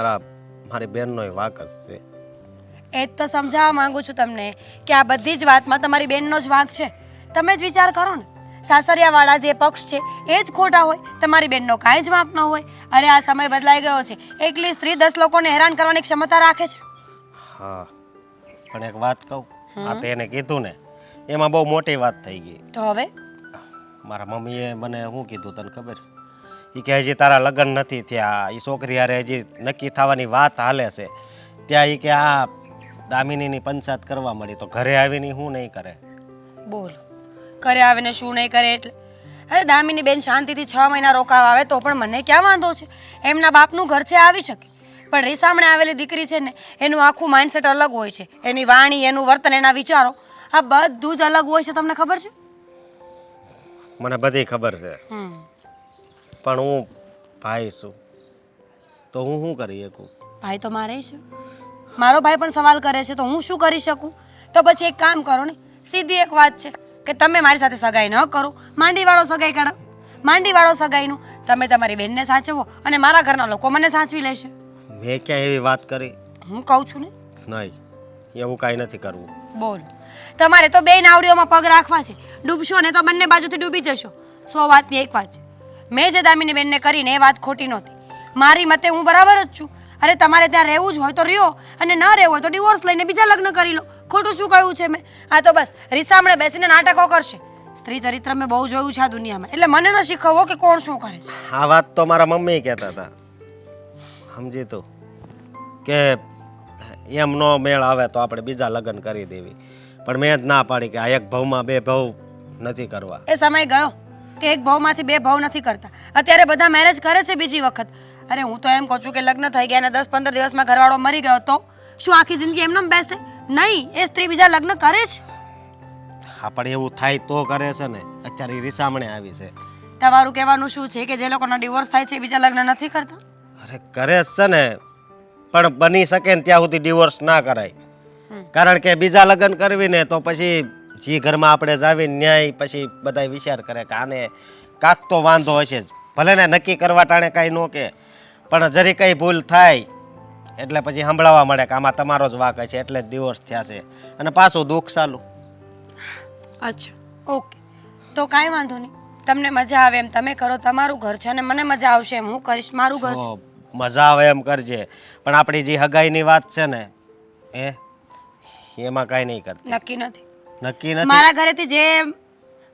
મારી બહેનનો વાંક જ છે. એ જ તો સમજાવવા માંગુ છું તમને કે આ બધી જ વાતમાં તમારી બેનનો જ વાંક છે. તમે જ વિચાર કરો ને, સાસરિયાવાળા જે પક્ષ છે એ જ ખોટા હોય, તમારી બેનનો કાંઈ જ વાંક ન હોય. અરે આ સમય બદલાઈ ગયો છે, એકલી સ્ત્રી 10 લોકોને હેરાન કરવાની ક્ષમતા રાખે છે. હા, પણ એક વાત કહું, આ તેને કીધું ને એમાં બહુ મોટી વાત થઈ ગઈ. તો હવે મારા મમ્મીએ મને શું કીધું તને ખબર છે? એ કે હજી તારા લગ્ન નથી થયા, એ છોકરી હારે હજી નક્કી થવાની વાત હાલે છે. ત્યાં એ કે આ દામિનીની પંચાયત કરવા મળી, તો ઘરે આવીને શું નહીં કરે? બોલ, ઘરે આવીને શું નહીં કરે એટલે? અરે દામિની બેન શાંતિથી 6 મહિના રોકાવા આવે તો પણ મને ક્યાં વાંધો છે? એમના બાપનું ઘર છે, આવી શકે. પણ રીસામણે આવેલી દીકરી છે ને, એનું આખું માઇન્ડસેટ અલગ હોય છે. એની વાણી, એનું વર્તન, એના વિચારો આ બધું જ અલગ હોય છે. તમને ખબર છે? મને બધી ખબર છે, પણ હું ભાઈ છું તો હું શું કરી શકું? ભાઈ તો મારે છે. મારો ભાઈ પણ સવાલ કરે છે તો હું શું કરી શકું? તો પછી એક કામ કરો ને, સીધી એક વાત છે કે તમે મારી સાથે સગાઈ ન કરો, માંડીવાળો સગાઈ કરો. માંડીવાળો સગાઈનું તમે તમારી બેનને સાચવો અને મારા ઘરના લોકો મને સાચવી લેશે. મેં ક્યાં એવી વાત કરી? હું કહું છું ને. નહીં, એવું કાંઈ નથી કરવું. બોલ, તમારે તો બે નાવડીઓમાં પગ રાખવા છે. ડૂબશો ને તો બંને બાજુથી ડૂબી જશો. 100 વાતની એક વાત છે, મેં જે દામિની બેનને કરીને એ વાત ખોટી નહોતી. મારી મતે હું બરાબર જ છું. અરે તમારે ત્યાં રહેવું જ હોય તો રહ્યો, અને ન રહેવું હોય તો ડિવોર્સ લઈને બીજા લગ્ન કરી લો. ખોટું શું કહ્યું છે મેં? આ તો બસ રીસામણે બેસીને નાટકો કરશે. સ્ત્રી ચરિત્ર મેં બહુ જોયું છે આ દુનિયામાં, એટલે મને ન શીખવો કે કોણ શું કરે છે. આ વાત તો મારા મમ્મી કહેતા હતા, સમજી તું, કે એમ નો મેળ આવે તો આપણે બીજા લગ્ન કરી દેવી. પણ મેં જ ના પાડી કે આ એક ભાવમાં 2 ભાવ નથી કરવા. એ સમય ગયો કે એક ભાવમાંથી 2 ભાવ નથી કરતા. અત્યારે બધા મેરેજ કરે છે બીજી વખત. અરે હું તો એમ કહું છું કે લગ્ન થઈ ગયા અને 10-15 દિવસમાં ઘરવાળો મરી ગયો તો શું આખી જિંદગી એમને બેસે? નહીં, એ સ્ત્રી બીજા લગ્ન કરે છે. હા, પણ એવું થાય તો કરે છે ને. અત્યારે રીસામણે આવી છે. તમારું કહેવાનું શું છે કે જે લોકોનો ડિવોર્સ થાય છે એ બીજા લગ્ન નથી કરતા? અરે કરે જ છે ને, પણ બની શકે ને ત્યાં સુધી ડિવોર્સ ના કરાય. કારણ કે બીજા લગ્ન કરવી ને તો પછી જે ઘરમાં આપણે જાવી ન્યાય પછી બધા વિચાર કરે કે આને કાંક તો વાંધો હશે જ. ભલે ને નક્કી કરવા ટાણે કાંઈ ન કે, પણ જરી કંઈ ભૂલ થાય એટલે પછી સંભળાવવા મળે કે આમાં તમારો જ વાંક હશે એટલે જ ડિવોર્સ થયા છે, અને પાછું દુઃખ ચાલુ. અચ્છા, ઓકે, તો કાંઈ વાંધો નહીં. તમને મજા આવે એમ તમે કરો, તમારું ઘર છે, અને મને મજા આવશે એમ હું કરીશ, મારું ઘર છે. મજા આવે એમ કરજે, પણ આપણી જે હગાઈની વાત છે ને એમાં કાંઈ નહીં કરતી. નક્કી નથી. નક્કી નથી.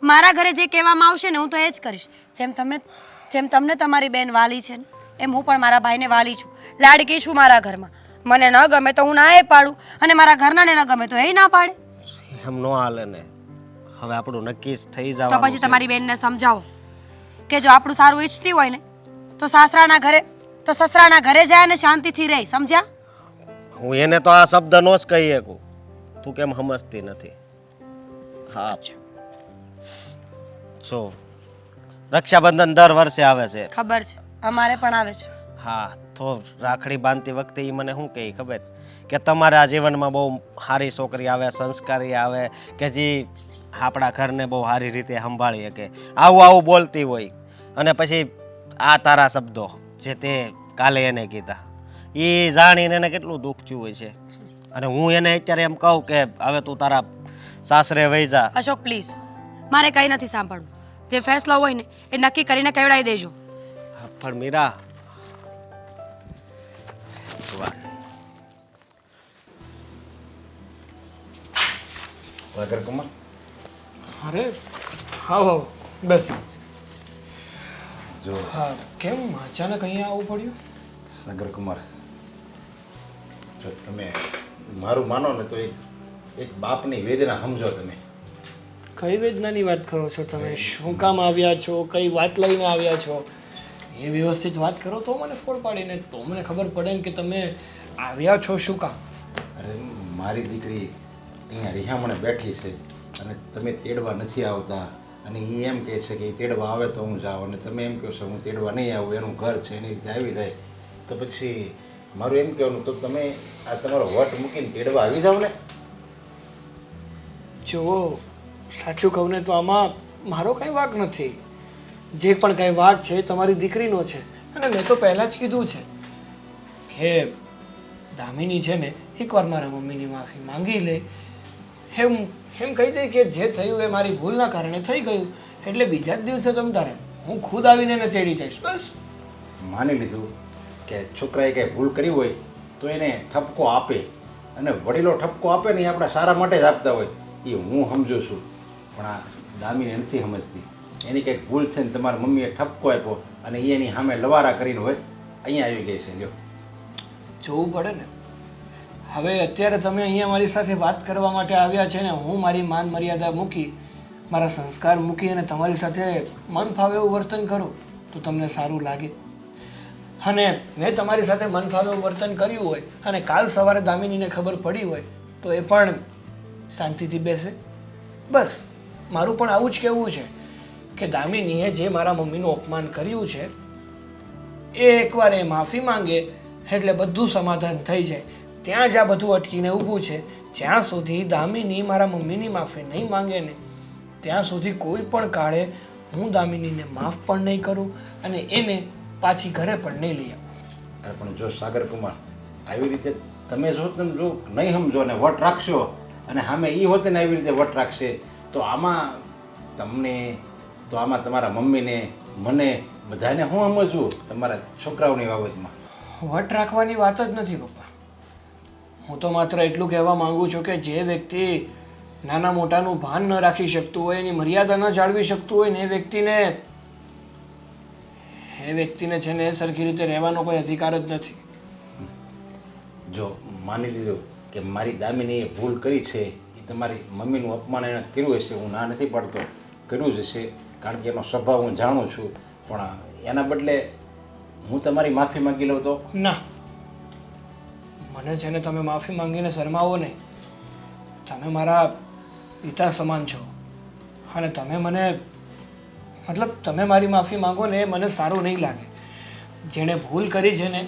મારા ઘરે જે કહેવામાં આવશે ને હું તો એ જ કરીશ. જેમ તમને તમારી બેન વાલી છે ને, એમ હું પણ મારા ભાઈને વાલી છું, લાડકી છું મારા ઘરમાં. મને ન ગમે તો હું ના એ પાડું, અને મારા ઘરનાને ન ગમે તો એ ના પાડે. એમ નો હાલે ને. હવે આપણું નક્કી જ થઈ તો જવાનું પછી છે. તમારી બેનને સમજાવો કે જો આપણું સારું ઈચ્છતી હોય ને તો સસરાના ઘરે જાય અને શાંતિથી રહે. સમજ્યા? હું એને તો આ શબ્દ નો જ કહી શકું. તું કેમ સમજતી નથી? હા, જો રક્ષાબંધન દર વર્ષે આવે છે. ખબર છે, અમારે પણ આવે છે. હા, તો રાખડી બાંધતી વખતે એ મને શું કહે ખબર? કે તમારા જીવનમાં બહુ સારી છોકરી આવે, સંસ્કારી આવે, કે જે આપણા ઘરને બહુ સારી રીતે સંભાળી શકે, આવું બોલતી હોય. અને પછી આ તારા શબ્દો જે તે કાલે એને કીધા, એ જાણીને એને કેટલું દુઃખ થયું હોય છે. અને હું એને અત્યારે એમ કહું કે હવે તું તારા સાસરે વહી જા. અશોક પ્લીઝ, મારે કંઈ નથી સાંભળવું. જે ફેસલો હોય ને એ નક્કી કરીને કહેવડાવી દેજો. પણ મીરા, સાગર કુમાર, અરે હા, બસ. જો હા, કેમ અચાનક અહીંયા આવવું પડ્યું? સાગર કુમાર, જો તમે મારું માનો ને તો એક બાપની વેદના સમજો. તમે કઈ વેદનાની વાત કરો છો તમે? શું કામ આવ્યા છો? કઈ વાત લઈને આવ્યા છો? એ વ્યવસ્થિત વાત કરો તો મને ફોડ પાડીને તો મને ખબર પડે ને કે તમે આવ્યા છો શું કામ. અરે મારી દીકરી અહીંયા રિહામણે બેઠી છે અને તમે તેડવા નથી આવતા અને એ એમ કહે છે કે એ તેડવા આવે તો હું જાઉં અને તમે એમ કહો છો હું તેડવા નહીં આવું, એનું ઘર છે એની રીતે આવી જાય, તો પછી મારું એમ કહેવાનું તો તમે આ તમારો વટ મૂકીને તેડવા આવી જાઓ ને. જુઓ, સાચું કહું ને તો આમાં મારો કંઈ વાંક નથી. જે પણ કંઈ વાંક છે એ તમારી દીકરીનો છે. અને મેં તો પહેલાં જ કીધું છે કે દામિની છે ને એકવાર મારા મમ્મીની માફી માંગી લે, એમ કહી દે કે જે થયું એ મારી ભૂલના કારણે થઈ ગયું, એટલે બીજા જ દિવસે તમ તારે હું ખુદ આવીને એને તેડી જઈશ. બસ માની લીધું કે છોકરાએ કંઈ ભૂલ કરી હોય તો એને ઠપકો આપે, અને વડીલો ઠપકો આપે ને એ આપણા સારા માટે જ આપતા હોય, એ હું સમજુ છું. પણ આ દામિની નથી સમજતી. એની કંઈક ભૂલ છે ને તમારા મમ્મીએ ઠપકો આપ્યો અને એ એની સામે લવારા કરીને હોય અહીંયા આવી ગઈ છે. લ્યો, જોવું પડે ને. હવે અત્યારે તમે અહીંયા મારી સાથે વાત કરવા માટે આવ્યા છે ને, હું મારી માન મર્યાદા મૂકી, મારા સંસ્કાર મૂકી અને તમારી સાથે મન ફાવે એવું વર્તન કરું તો તમને સારું લાગે. અને મેં તમારી સાથે મન ફાવે એવું વર્તન કર્યું હોય અને કાલ સવારે દામિનીને ખબર પડી હોય તો એ પણ શાંતિથી બેસે. બસ મારું પણ આવું જ કહેવું છે કે દામિનીએ જે મારા મમ્મીનું અપમાન કર્યું છે એ એકવાર એ માફી માંગે એટલે બધું સમાધાન થઈ જાય. ત્યાં જ આ બધું અટકીને ઊભું છે. જ્યાં સુધી દામિની મારા મમ્મીની માફી નહીં માંગે ને ત્યાં સુધી કોઈ પણ કાળે હું દામિનીને માફ પણ નહીં કરું અને એને પાછી ઘરે પણ નહીં લઈ આવું. અરે પણ જો સાગરકુમાર, આવી રીતે તમે જો નહીં સમજો ને વટ રાખશો અને સામે એ હોતે ને આવી રીતે વટ રાખશે તો આમાં તમને તો આમાં તમારા મમ્મીને મને બધાને હું સમજવું તમારા છોકરાઓની બાબતમાં. વટ રાખવાની વાત જ નથી પપ્પા. હું તો માત્ર એટલું કહેવા માંગુ છું કે જે વ્યક્તિ નાના મોટાનું ભાન ન રાખી શકતું હોય, એની મર્યાદા ન જાળવી શકતું હોય ને એ વ્યક્તિને છે ને સરખી રીતે રહેવાનો કોઈ અધિકાર જ નથી. જો માની લીધું કે મારી દામિનીએ ભૂલ કરી છે, એ તમારી મમ્મીનું અપમાન એને કર્યું હશે, હું ના નથી પાડતો, કર્યું જ હશે, કારણ કે એનો સ્વભાવ હું જાણું છું, પણ એના બદલે હું તમારી માફી માંગી લઉં તો? ના, મને છે ને તમે માફી માંગીને શરમાવો નહીં. તમે મારા પિતા સમાન છો અને તમે મને મતલબ તમે મારી માફી માંગો ને એ મને સારું નહીં લાગે. જેણે ભૂલ કરી છે ને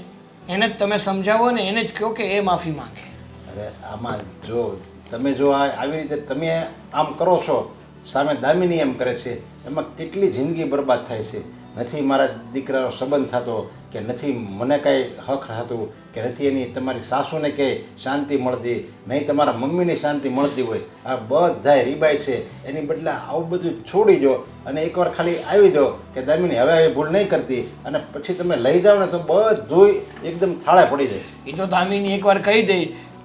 એને જ તમે સમજાવો ને એને જ કહો કે એ માફી માંગે. અરે આમાં જો તમે જો આવી રીતે તમે આમ કરો છો, સામે દામિની એમ કરે છે, એમાં કેટલી જિંદગી બરબાદ થાય છે. નથી મારા દીકરાનો સંબંધ થતો, કે નથી મને કાંઈ હક થતું, કે નથી એની તમારી સાસુને કંઈ શાંતિ મળતી, નહીં તમારા મમ્મીની શાંતિ મળતી હોય. આ બધાય રીબાઈ છે. એની બદલે આવું બધું છોડી દો અને એકવાર ખાલી આવી જાઓ કે દામિની હવે આવી ભૂલ નહીં કરતી, અને પછી તમે લઈ જાઓ ને તો બધું એકદમ થાળે પડી જાય. એ તો દામિની એકવાર કહી દે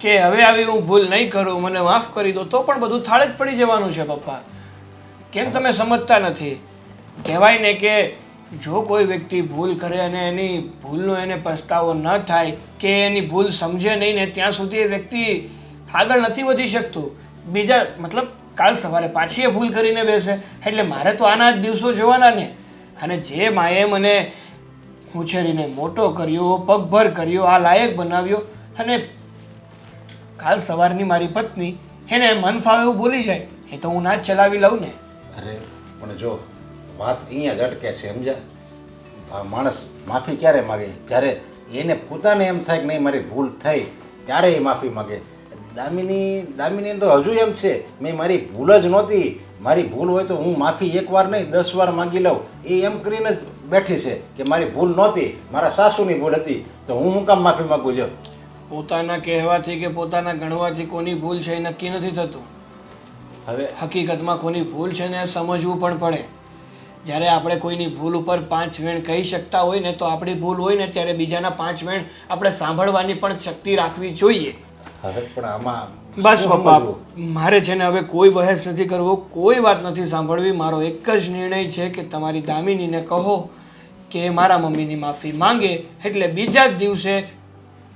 કે હવે આવી હું ભૂલ નહીં કરું, મને માફ કરી દો, તો પણ બધું થાળે જ પડી જવાનું છે પપ્પા. કેમ તમે સમજતા નથી? કહેવાય ને કે જો કોઈ વ્યક્તિ ભૂલ કરે અને એની ભૂલનો એને પસ્તાવો ન થાય કે એની ભૂલ સમજે નહીં ને ત્યાં સુધી એ વ્યક્તિ આગળ નથી વધી શકતું. બીજા મતલબ કાલ સવારે પાછી એ ભૂલ કરીને બેસે. એટલે મારે તો આના જ દિવસો જોવાના ને. અને જે માએ મને ઉછેરીને મોટો કર્યો, પગભર કર્યો, આ લાયક બનાવ્યો, અને કાલ સવારની મારી પત્ની એને મન ફાવે એવું બોલી જાય, એ તો હું ના જ ચલાવી લઉં ને. અરે પણ જો વાત અહીંયા જ અટકે છે, સમજ્યા? માણસ માફી ક્યારે માગે? જ્યારે એને પોતાને એમ થાય કે નહીં મારી ભૂલ થઈ ત્યારે એ માફી માગે. દામિની તો હજુ એમ છે મેં મારી ભૂલ જ નહોતી, મારી ભૂલ હોય તો હું માફી એકવાર નહીં 10 વાર માગી લઉં, એ એમ કરીને જ બેઠી છે કે મારી ભૂલ નહોતી, મારા સાસુની ભૂલ હતી, તો હું કામ માફી માગું? લ્યો, પોતાના કહેવાથી કે પોતાના ગણવાથી કોની ભૂલ છે એ નક્કી નથી થતું. હવે હકીકતમાં કોની ભૂલ છે ને સમજવું પણ પડે. જ્યારે આપણે કોઈની ભૂલ ઉપર 5 વેણ કહી શકતા હોય ને તો આપણી ભૂલ હોય ને ત્યારે બીજાના 5 વેણ આપણે સાંભળવાની પણ શક્તિ રાખવી જોઈએ. હવે પણ આમાં બસ શું પપ્પા, સમજવું? મારે છે ને હવે કોઈ બહેસ નથી કરવો, કોઈ વાત નથી સાંભળવી. મારો એક જ નિર્ણય છે કે તમારી દામિનીને કહો કે મારા મમ્મીની માફી માંગે એટલે બીજા જ દિવસે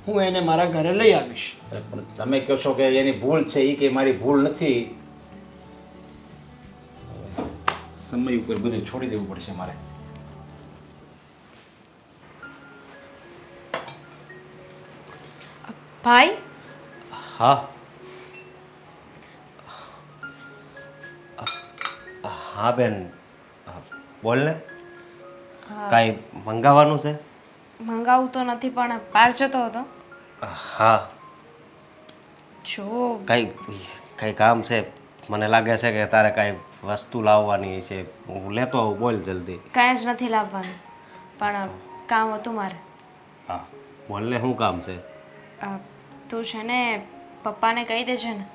હું એને મારા ઘરે લઈ આવીશ. પણ તમે કહો છો કે એની ભૂલ છે, એ કે મારી ભૂલ નથી. સમય ઉપર બધું છોડી દેવું પડશે મારે. ભાઈ, હા, હા બેન, હા, બોલ ને. કાંઈ મંગાવવાનું છે? મંગાવું તો નથી પણ બહાર જતો હતો. હા. જો કાંઈ કામ છે? મને લાગે છે કે તારે કાંઈ વસ્તુ લાવવાની છે. હું લેતો આવું, બોલ જલ્દી. કાંઈ જ નથી લાવવાનું, પણ કામ હતું મારે. હા, બોલ ને, શું કામ છે? તું છે ને પપ્પાને કહી દેજે ને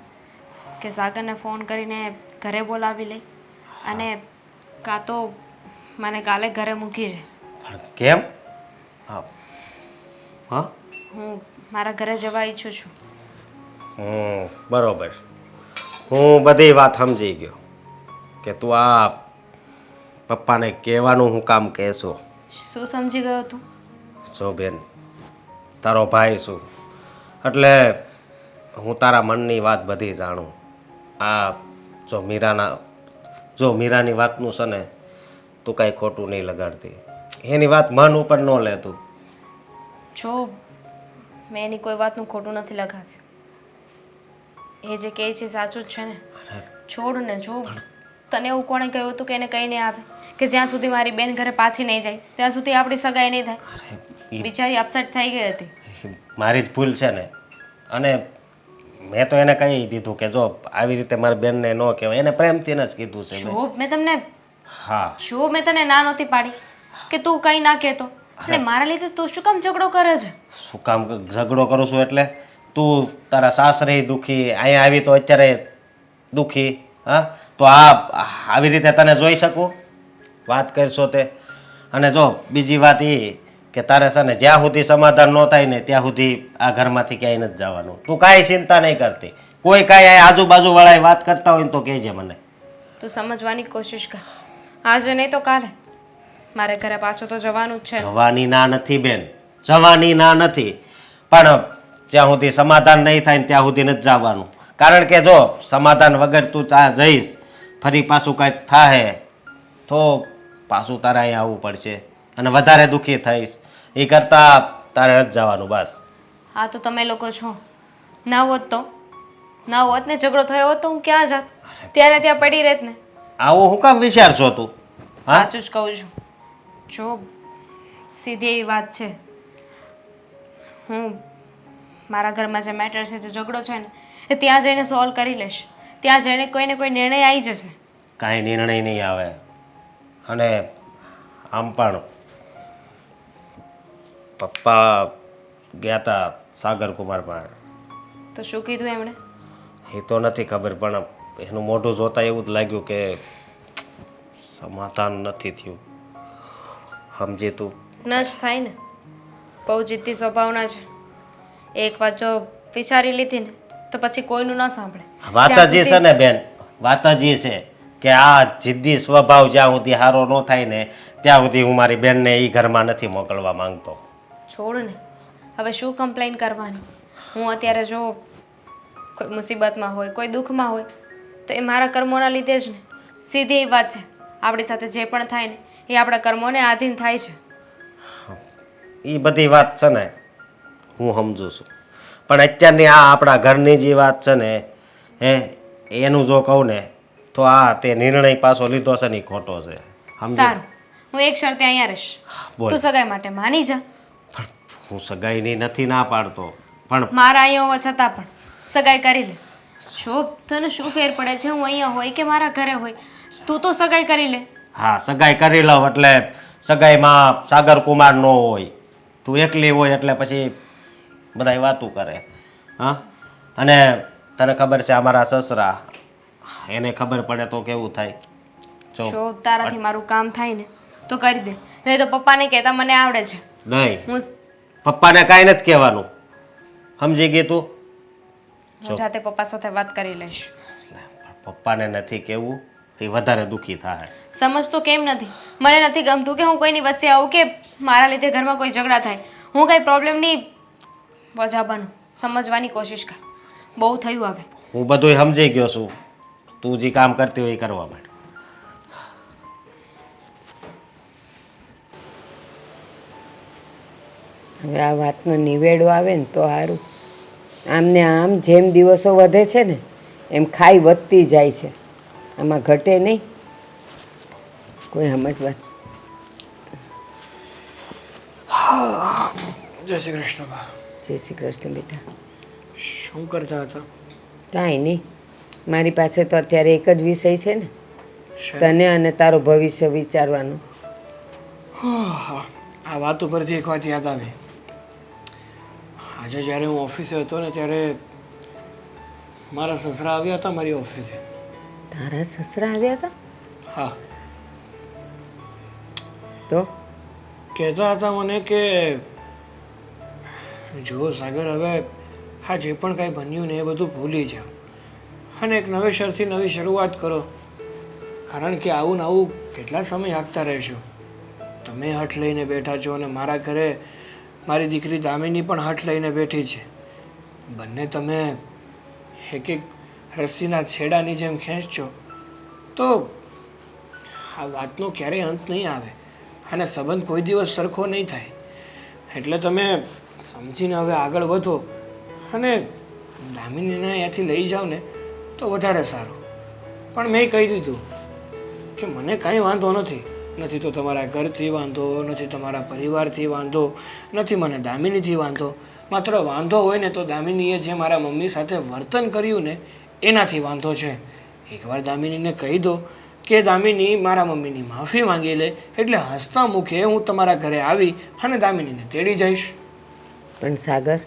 કે સાગરને ફોન કરીને ઘરે બોલાવી લે, અને કાં તો મને કાલે ઘરે મૂકી જાય. પણ કેમ? હા. હા, હું મારા ઘરે જવા ઈચ્છું છું. બરોબર. હું બધી વાત સમજી ગયો કે તું આ પપ્પાને કહેવાનું હું કામ કહેશો. શું સમજી ગયો તું? જો બેન, તારો ભાઈ છું એટલે હું તારા મનની વાત બધી જાણું. આ જો મીરાની વાતનું છે ને, તું કાંઈ ખોટું નહીં લગાડતી. એની વાત મન ઉપર ન લેતું. જો મેં એની કોઈ વાતનું ખોટું નથી લગાવ્યું. એ જે કહે છે સાચું જ છે ને. છોડ ને. જો તને એવું કોણે કહ્યું હતું કે એને કહીને આવે કે જ્યાં સુધી મારી બેન ઘરે પાછી નહીં જાય ત્યાં સુધી આપણી સગાઈ નહીં થાય? બિચારી અપસેટ થઈ ગઈ હતી. મારી જ ભૂલ છે ને. અને મેં તો એને કહી દીધું કે જો આવી રીતે મારી બેનને ન કહેવાય. એને પ્રેમથી જ કીધું છે મેં. જો મેં તમને હા, જો મેં તને ના નહોતી પાડી કે તું કંઈ ના કહેતો, અને મારા લીધે તું શું કામ ઝઘડો કરે છે? શું કામ ઝઘડો કરું છું? એટલે તું તારા સાસરે દુખી, અહીંયા આવી તો અત્યારે દુખી. હા, તો આવી રીતે તને જોઈ શકું? વાત કરશો તે. અને જો બીજી વાત એ કે તારે છે ને જ્યાં સુધી સમાધાન ન થાય ને ત્યાં સુધી આ ઘરમાંથી ક્યાંય નથી જવાનું. તું કાંઈ ચિંતા નહીં કરતી. કોઈ કાંઈ આજુબાજુવાળા વાત કરતા હોય ને તો કહેજે મને. તું સમજવાની કોશિશ કર. આજે નહીં તો કાલે મારે ઘરે પાછો તો જવાનું જ છે. જવાની ના નથી બેન, જવાની ના નથી, પણ જ્યાં સુધી સમાધાન નહીં થાય ને ત્યાં સુધી નથી જવાનું. કારણ કે જો સમાધાન વગર તું ત્યાં જઈશ, ફરી પાછું કાંઈક થાય તો પાછું તારે અહીંયા આવવું પડશે અને વધારે દુઃખી થઈશ. એ કરતાં તારે નથી જવાનું બસ. હા તો તમે લોકો છો. ના હોત ને ઝઘડો થયો હોત તો હું ક્યાં જાત? ત્યારે ત્યાં પડી રહેત ને. આવું હું કામ વિચારશો તું? સાચું જ કહું છું. જો સીધી એવી વાત છે, હું મારા ઘરમાં જે મેટર છે, જે ઝઘડો છે ને, એ ત્યાં જઈને સોલ્વ કરી લઈશ. ત્યાં જઈને કોઈને કોઈ નિર્ણય આવી જશે. કાંઈ નિર્ણય નહીં આવે. અને આમ પણ પપ્પા ગયા હતા સાગર કુમાર પાસે. તો શું કીધું એમણે? એ તો નથી ખબર, પણ એનું મોઢું જોતા એવું જ લાગ્યું કે સમાધાન નથી થયું. સમજી તું? ન જ થાય ને. બહુ જિદ્દી સ્વભાવના છે. એક વાત જો વિચારી લીધી ને તો પછી કોઈનું ન સાંભળે. વાત જ એ છે ને બેન, વાત જ એ છે કે આ જિદ્દી સ્વભાવ જ્યાં સુધી સારો ન થાય ને ત્યાં સુધી હું મારી બેનને એ ઘરમાં નથી મોકલવા માંગતો. છોડ ને, હવે શું કમ્પ્લેન કરવાની? હું અત્યારે જો કોઈ મુસીબતમાં હોય, કોઈ દુઃખમાં હોય તો એ મારા કર્મોના લીધે જ ને. સીધી એ વાત છે. આપણી સાથે જે પણ થાય ને એ આપણા કર્મોને આધીન થાય છે. એ બધી વાત છે ને હું સમજુ છું, પણ અત્યારની આ આપણા ઘરની જે વાત છે ને એનું જો કહું ને તો તે નિર્ણય પાછો લીધો છે ને એ ખોટો છે. સારું, હું એક શરતે અહીંયા રહીશ. બોલ. તું સગાઈ માટે માની જા. પણ હું સગાઈની નથી ના પાડતો, પણ મારા અહીંયા હોવા છતાં પણ સગાઈ કરી લે. જો તને શું ફેર પડે છે હું અહીંયા હોય કે મારા ઘરે હોય? તું તો સગાઈ કરી લે. હા, સગાઈ કરી લઉં એટલે સગાઈમાં સાગર કુમાર ન હોય, તું એકલી હોય એટલે પછી બધાય વાતું કરે. હા, અને તને ખબર છે અમારા સસરા, એને ખબર પડે તો કેવું થાય? જો તારાથી મારું કામ થાય ને તો કરી દે, નહીં તો પપ્પાને કહેતા મને આવડે છે. નહીં, હું પપ્પાને કાંઈ નથી કહેવાનું. સમજી ગઈ તું? હું જાતે પપ્પા સાથે વાત કરી લઈશ. પપ્પાને નથી કહેવું, એ વધારે દુઃખી થાય. સમજતો કેમ નથી? મને નથી ગમતું કે હું કોઈની વચ્ચે આવું કે મારા લીધે ઘરમાં કોઈ ઝઘડા થાય. હું કંઈ પ્રોબ્લેમની વજહ બનું. સમજવાની કોશિશ કર. બહુ થયું હવે. હું બધું સમજી ગયો છું. તું જે કામ કરતી હોય એ કરવા માટે. હવે આ વાતનો નિવેડો આવે ને તો સારું. આમને આમ જેમ દિવસો વધે છે ને એમ ખાઈ વધતી જાય છે. આમાં ઘટે નહીં. કોઈ સમજવા. જય શ્રી કૃષ્ણ બા. જય શ્રી કૃષ્ણ બેટા. શું કરતા હતા? કાંઈ નહીં, મારી પાસે તો અત્યારે એક જ વિષય છે ને, શેનો? તને અને તારું ભવિષ્ય વિચારવાનું. આ વાત ઉપરથી એક વાત યાદ આવી. આજે જ્યારે હું ઓફિસે હતો ને ત્યારે મારા સસરા આવ્યા હતા મારી ઓફિસે. તારા સસરા આવ્યા હતા? હા, તો કહેતા હતા મને કે જુઓ સાગર, હવે આ જે પણ કાંઈ બન્યું ને એ બધું ભૂલી જાઓ અને એક નવેસરથી નવી શરૂઆત કરો. કારણ કે આવું ને આવું કેટલા સમય હાંકતા રહેશો. તમે હઠ લઈને બેઠા છો અને મારા ઘરે મારી દીકરી દામિની પણ હઠ લઈને બેઠી છે. બંને તમે એક એક રસ્સીના છેડાની જેમ ખેંચશો તો આ વાતનો ક્યારેય અંત નહીં આવે અને સંબંધ કોઈ દિવસ સરખો નહીં થાય. એટલે તમે સમજીને હવે આગળ વધો અને દામિનીને અહીંયાથી લઈ જાઓ ને તો વધારે સારું. પણ મેં કહી દીધું કે મને કાંઈ વાંધો નથી. નથી તો તમારા ઘરથી વાંધો, નથી તમારા પરિવારથી વાંધો, નથી મને દામિનીથી વાંધો. માત્ર વાંધો હોય ને તો દામિનીએ જે મારા મમ્મી સાથે વર્તન કર્યું ને એનાથી વાંધો છે. એકવાર દામિનીને કહી દો કે દામિની મારા મમ્મીની માફી માંગી લે એટલે હસતા મુખે હું તમારા ઘરે આવી અને દામિનીને તેડી જઈશ. પણ સાગર,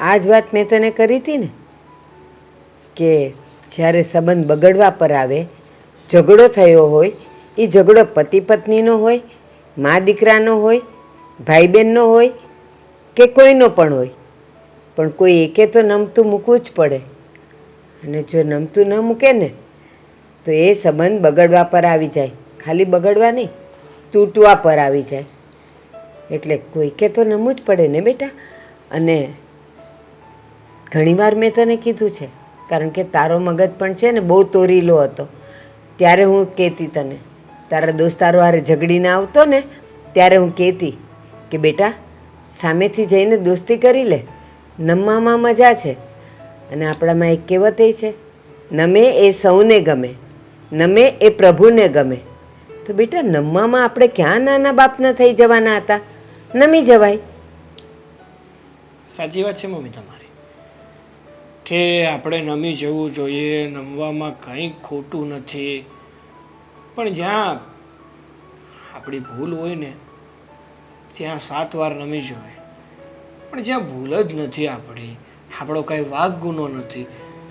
આ જ વાત મેં તને કરી હતી ને કે જ્યારે સંબંધ બગડવા પર આવે, ઝઘડો થયો હોય, એ ઝઘડો પતિ પત્નીનો હોય, મા દીકરાનો હોય, ભાઈ બહેનનો હોય કે કોઈનો પણ હોય, પણ કોઈ એકે તો નમતું મૂકવું જ પડે. અને જો નમતું ન મૂકે ને તો એ સંબંધ બગડવા પર આવી જાય. ખાલી બગડવા નહીં, તૂટવા પર આવી જાય. એટલે કોઈકે તો નમવું જ પડે ને બેટા. અને ઘણીવાર મેં તને કીધું છે, કારણ કે તારો મગજ પણ છે ને બહુ તોરીલો હતો. ત્યારે હું કહેતી તને, તારા દોસ્તારો હારે ઝઘડીને આવતો ને ત્યારે હું કહેતી કે બેટા સામેથી જઈને દોસ્તી કરી લે, નમવામાં મજા છે. અને આપણામાં એક કહેવત એ છે, નમે એ સૌને ગમે, નમે એ પ્રભુને ગમે. તો બેટા નમવામાં આપણે ક્યાં નાના બાપના થઈ જવાના હતા? નમી જવાય. સાચી વાત છે મમ્મી તમારી કે આપણે નમી જવું જોઈએ, નમવામાં કંઈ ખોટું નથી. પણ જ્યાં આપણી ભૂલ હોય ને ત્યાં 7 વાર નમી જવાય. પણ જ્યાં ભૂલ જ નથી આપણી, આપણો કાંઈ વાગ ગુનો નથી,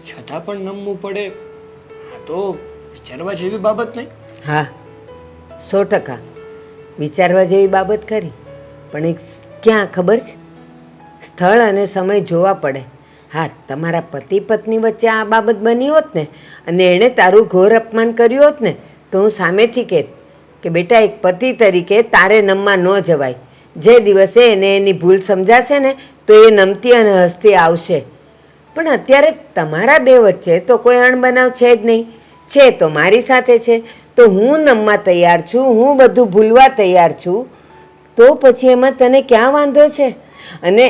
છતાં પણ નમવું પડે, આ તો વિચારવા જેવી બાબત નહીં. હા, 100% વિચારવા જેવી બાબત ખરી. પણ એક ક્યાં ખબર છે, સ્થળ અને સમય જોવા પડે. હા, તમારા પતિ પત્ની વચ્ચે આ બાબત બની હોત ને અને એણે તારું ઘોર અપમાન કર્યું હોત ને તો હું સામેથી કહેત કે બેટા એક પતિ તરીકે તારે નમવા ન જવાય. જે દિવસે એને એની ભૂલ સમજાશે ને તો એ નમતી અને હસતી આવશે. પણ અત્યારે તમારા બે વચ્ચે તો કોઈ અણબનાવ છે જ નહીં. છે તો મારી સાથે છે, તો હું નમવા તૈયાર છું, હું બધું ભૂલવા તૈયાર છું. તો પછી એમાં તને ક્યાં વાંધો છે? અને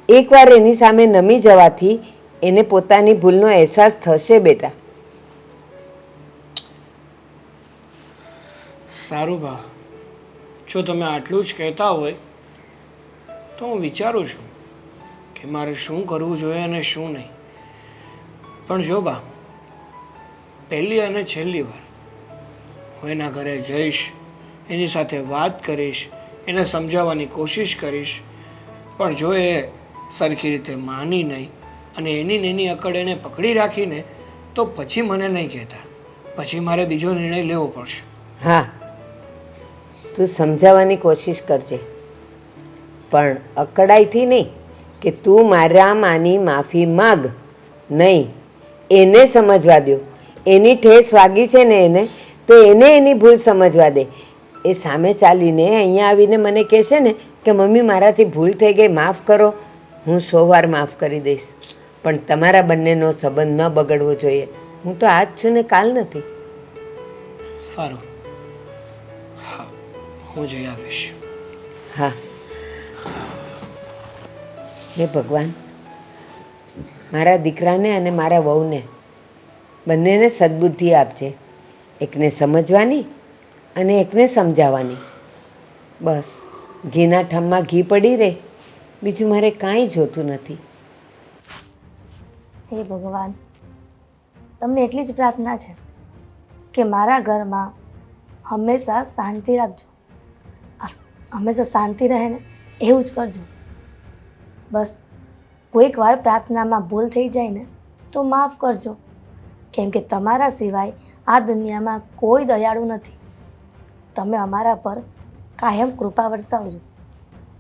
એકવાર એની સામે નમી જવાથી એને પોતાની ભૂલનો અહેસાસ થશે બેટા. સારું બા, જો તમે આટલું જ કહેતા હોય તો હું વિચારું છું કે મારે શું કરવું જોઈએ અને શું નહીં. પણ જો બા, પહેલી અને છેલ્લી વાર હું એના ઘરે જઈશ, એની સાથે વાત કરીશ, એને સમજાવવાની કોશિશ કરીશ. પણ જો એ સરખી રીતે માની નહીં અને એની ને એની અકડ એને પકડી રાખીને તો પછી મને નહીં કહેતા, પછી મારે બીજો નિર્ણય લેવો પડશે. હા, તું સમજાવવાની કોશિશ કરજે, પણ અકડાઈથી નહીં કે તું મારા માની માફી માગ. નહીં, એને સમજવા દો. એની ઠેસ વાગી છે ને એને, તો એને એની ભૂલ સમજવા દે. એ સામે ચાલીને અહીંયા આવીને મને કહેશે ને કે મમ્મી મારાથી ભૂલ થઈ ગઈ, માફ કરો, હું 100 વાર માફ કરી દઈશ. પણ તમારા બંનેનો સંબંધ ન બગડવો જોઈએ. હું તો આજ છું ને કાલ નથી. સારું, હા, હું જઈ આવીશ. હા, હે ભગવાન, મારા દીકરાને અને મારા વહુને બંનેને સદબુદ્ધિ આપજે, એકને સમજવાની અને એકને સમજાવવાની. બસ ઘીના ઠામમાં ઘી પડી રહે, બીજું મારે કાંઈ જોતું નથી. હે ભગવાન, તમને એટલી જ પ્રાર્થના છે કે મારા ઘરમાં હંમેશા શાંતિ રાખજો, હંમેશા શાંતિ રહે ને એવું જ કરજો. બસ કોઈક વાર પ્રાર્થનામાં ભૂલ થઈ જાય ને તો માફ કરજો, કેમ કે તમારા સિવાય આ દુનિયામાં કોઈ દયાળુ નથી. તમે અમારા પર કાયમ કૃપા વરસાવજો.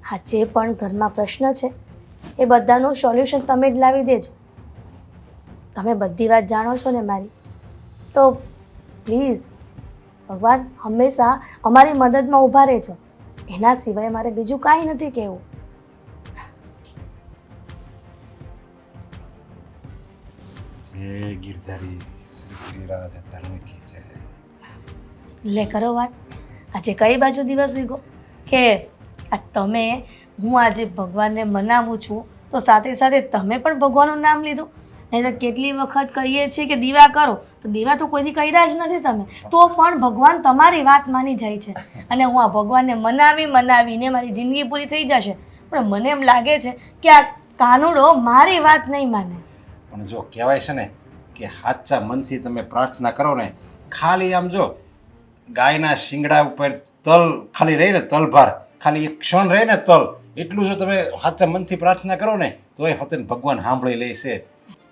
હા, જે પણ ઘરમાં પ્રશ્ન છે એ બધાનું સોલ્યુશન તમે જ લાવી દેજો. તમે બધી વાત જાણો છો ને મારી, તો પ્લીઝ ભગવાન હંમેશા અમારી મદદમાં ઊભા રહેજો. એના સિવાય મારે બીજું કાંઈ નથી કહેવું. જય ગિરધારી શ્રી ગિરિરાજ ધર્મ કી જય. લે કરો વાત. આજે કઈ બાજુ દિવસ વીગો કે આ તમે, હું આજે ભગવાનને મનાવું છું તો સાથે સાથે તમે પણ ભગવાનનું નામ લીધું. નહીં તો કેટલી વખત કહીએ છીએ કે દીવા કરો, તો દીવા તો કોઈથી કર્યા જ નથી તમે, તો પણ ભગવાન તમારી વાત માની જાય છે. અને હું આ ભગવાનને મનાવીને મારી જિંદગી પૂરી થઈ જશે, પણ મને એમ લાગે છે કે આ કાનુડો મારી વાત નહીં માને. પણ જો કહેવાય છે ને કે સાચા મનથી તમે પ્રાર્થના કરો ને, ખાલી આમ જો ગાયના શિંગડા ઉપર તલ ખાલી રહે ને, તલભાર ખાલી એક ક્ષણ રહે ને તલ, એટલું જો તમે સાચા મનથી પ્રાર્થના કરો ને તો એ હોતે ભગવાન સાંભળી લે છે.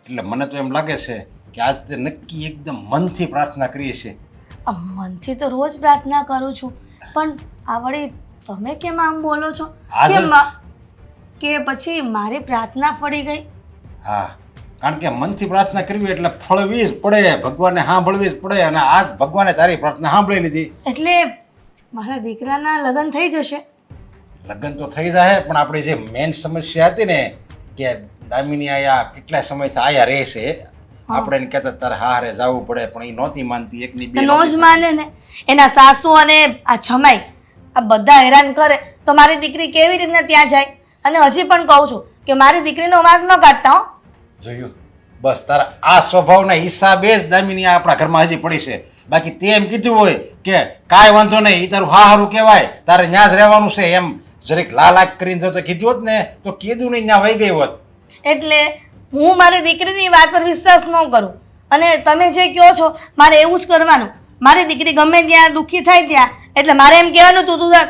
એટલે મને તો એમ લાગે છે કે આજ તે નક્કી એકદમ મનથી પ્રાર્થના કરીએ છીએ. મનથી તો રોજ પ્રાર્થના કરું છું, પણ આ વળી તમે કેમ આમ બોલો છો કે પછી મારી પ્રાર્થના ફળી ગઈ? હા, કારણ કે મનથી પ્રાર્થના કરવી એટલે ફળવી જ પડે, ભગવાનને સાંભળવી જ પડે. અને આજ ભગવાને તારી પ્રાર્થના સાંભળી લીધી એટલે મારા દીકરાના લગ્ન થઈ જશે. લગ્ન તો થઈ જાય, પણ આપણી જે મેઇન સમસ્યા હતી ને કે દામિની આયા કેટલા સમયથી આયા રહે છે, આપણે એને કહેતા તારે હારે જવું પડે, પણ એ નહોતી માનતી. એકની બે નો જ માને ને, એના સાસુ અને આ જમાઈ આ બધા હેરાન કરે તો મારી દીકરી કેવી રીતના ત્યાં જાય? અને હજી પણ કહું છું કે મારી દીકરીનો વાંક ન કાઢતા હો. જોયું? બસ તારા આ સ્વભાવના હિસાબે જ દામિની આપણા ઘરમાં હજી પડી છે. બાકી તે એમ કીધું હોય કે કાંઈ વાંધો નહીં, એ તારું હારું કહેવાય, તારે ન્યા જ રહેવાનું છે, એમ જરીક લાલાક કરીને જો તો કીધું હોત ને તો કીધું નહીં, ત્યાં વહી ગઈ હોત. એટલે હું મારી દીકરીની વાત પર વિશ્વાસ ન કરું, અને તમે જે કહો છો મારે એવું જ કરવાનું. મારી દીકરી ગમે ત્યાં દુઃખી થાય ત્યાં, એટલે મારે એમ કહેવાનું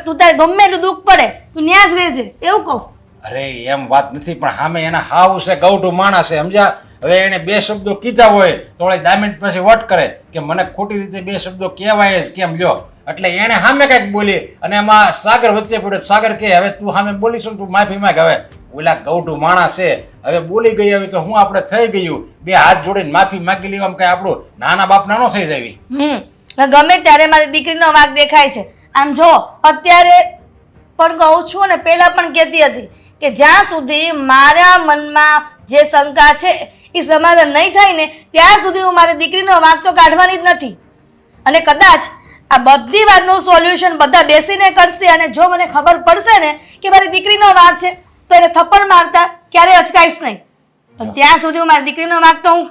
તું તારે ગમે એટલું દુઃખ પડે તું ત્યાં જ રહેજે, એવું કહું. અરે એમ વાત નથી, પણ સામે એના હાવ છે, ગૌઠું માણસ છે, સમજ્યા? હવે એને બે શબ્દો કીધા હોય તો ઓળી દામિની પાસે વટ કરે કે મને ખોટી રીતે બે શબ્દો કહેવાય જ કેમ લ્યો, એટલે એણે સામે કંઈક બોલી અને એમાં સાગર વચ્ચે પડ્યો. સાગર કહે હવે તું સામે બોલીશું ને તું માફી માંગ. હવે ઓલા ગૌઠું માણસ છે, હવે બોલી ગઈ, હવે તો હું આપણે થઈ ગયું, બે હાથ જોડીને માફી માંગી લેવા આમ કઈ આપણું નાના બાપના ન થઈ જાય. ગમે ત્યારે મારી દીકરીનો વાંક દેખાય છે. આમ જો અત્યારે પણ કહું છું અને પહેલા પણ કહેતી હતી કે જ્યાં સુધી મારા મનમાં જે શંકા છે એ સમાધાન નહીં થાય ને ત્યાં સુધી હું મારી દીકરીનો વાંક તો કાઢવાની જ નથી. અને કદાચ આ બધી વાતનું સોલ્યુશન બધા બેસીને કરશે, અને જો મને ખબર પડશે ને કે મારી દીકરીનો વાંક છે તો એને થપ્પડ મારતા ક્યારેય અચકાઈશ નહીં. પણ ત્યાં સુધી હું મારી દીકરીનો વાંક તો હું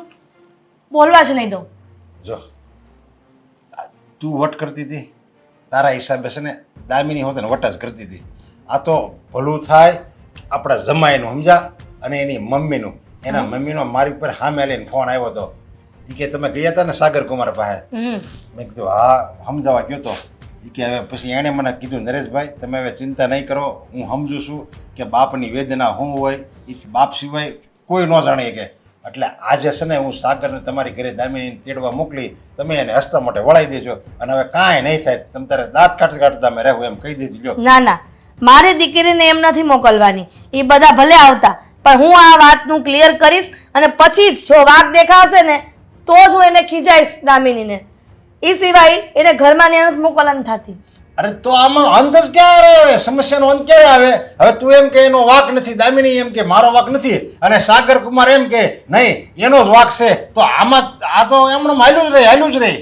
બોલવા જ નહીં દઉં. જો તું વટ કરતી હતી, તારા હિસાબે છે ને દામિની હોતે ને વટ જ કરતી હતી. આ તો ભલું થાય આપણા જમાઈનું, સમજ્યા? અને એની મમ્મીનું. એના મમ્મીનો મારી ઉપર સામે લઈને ફોન આવ્યો હતો, એ કે તમે ગયા હતા ને સાગર કુમાર પાસે? મેં કીધું હા, સમજાવવા ગયો હતો. એ કે હવે પછી એણે મને કીધું નરેશભાઈ તમે હવે ચિંતા નહીં કરો, હું સમજુ છું કે બાપની વેદના શું હોય એ બાપ સિવાય કોઈ ન જાણે કે. એટલે આજે છે ને હું સાગરને તમારી ઘરે દામિનીને તેડવા મોકલી, તમે એને હસતા માટે વળાવી દેજો, અને હવે કાંઈ નહીં થાય, તમે તારે દાંત કાઢતા અમે રહેવું એમ કહી દીધું. લ્યો ના ના, મારી દીકરીને એમ નથી મોકલવાની, એ બધા ભલે આવતા, પણ હું આ વાતનું ક્લિયર કરીશ અને પછી જ જો વાંક દેખાશે ને તો જ હું એને ખીજાઈશ દામિનીને. એ સિવાય એને ઘરમાં ને નથી મોકલવાની થતી. અરે તો આમાં અંત જ ક્યારે આવે? સમસ્યાનો અંત ક્યારે આવે? હવે તું એમ કે એનો વાક નથી, દામિની એમ કે મારો વાક નથી, અને સાગર કુમાર એમ કે નહીં એનો જ વાક છે, તો આમાં આ તો એમણે હાલ્યું જ રહે.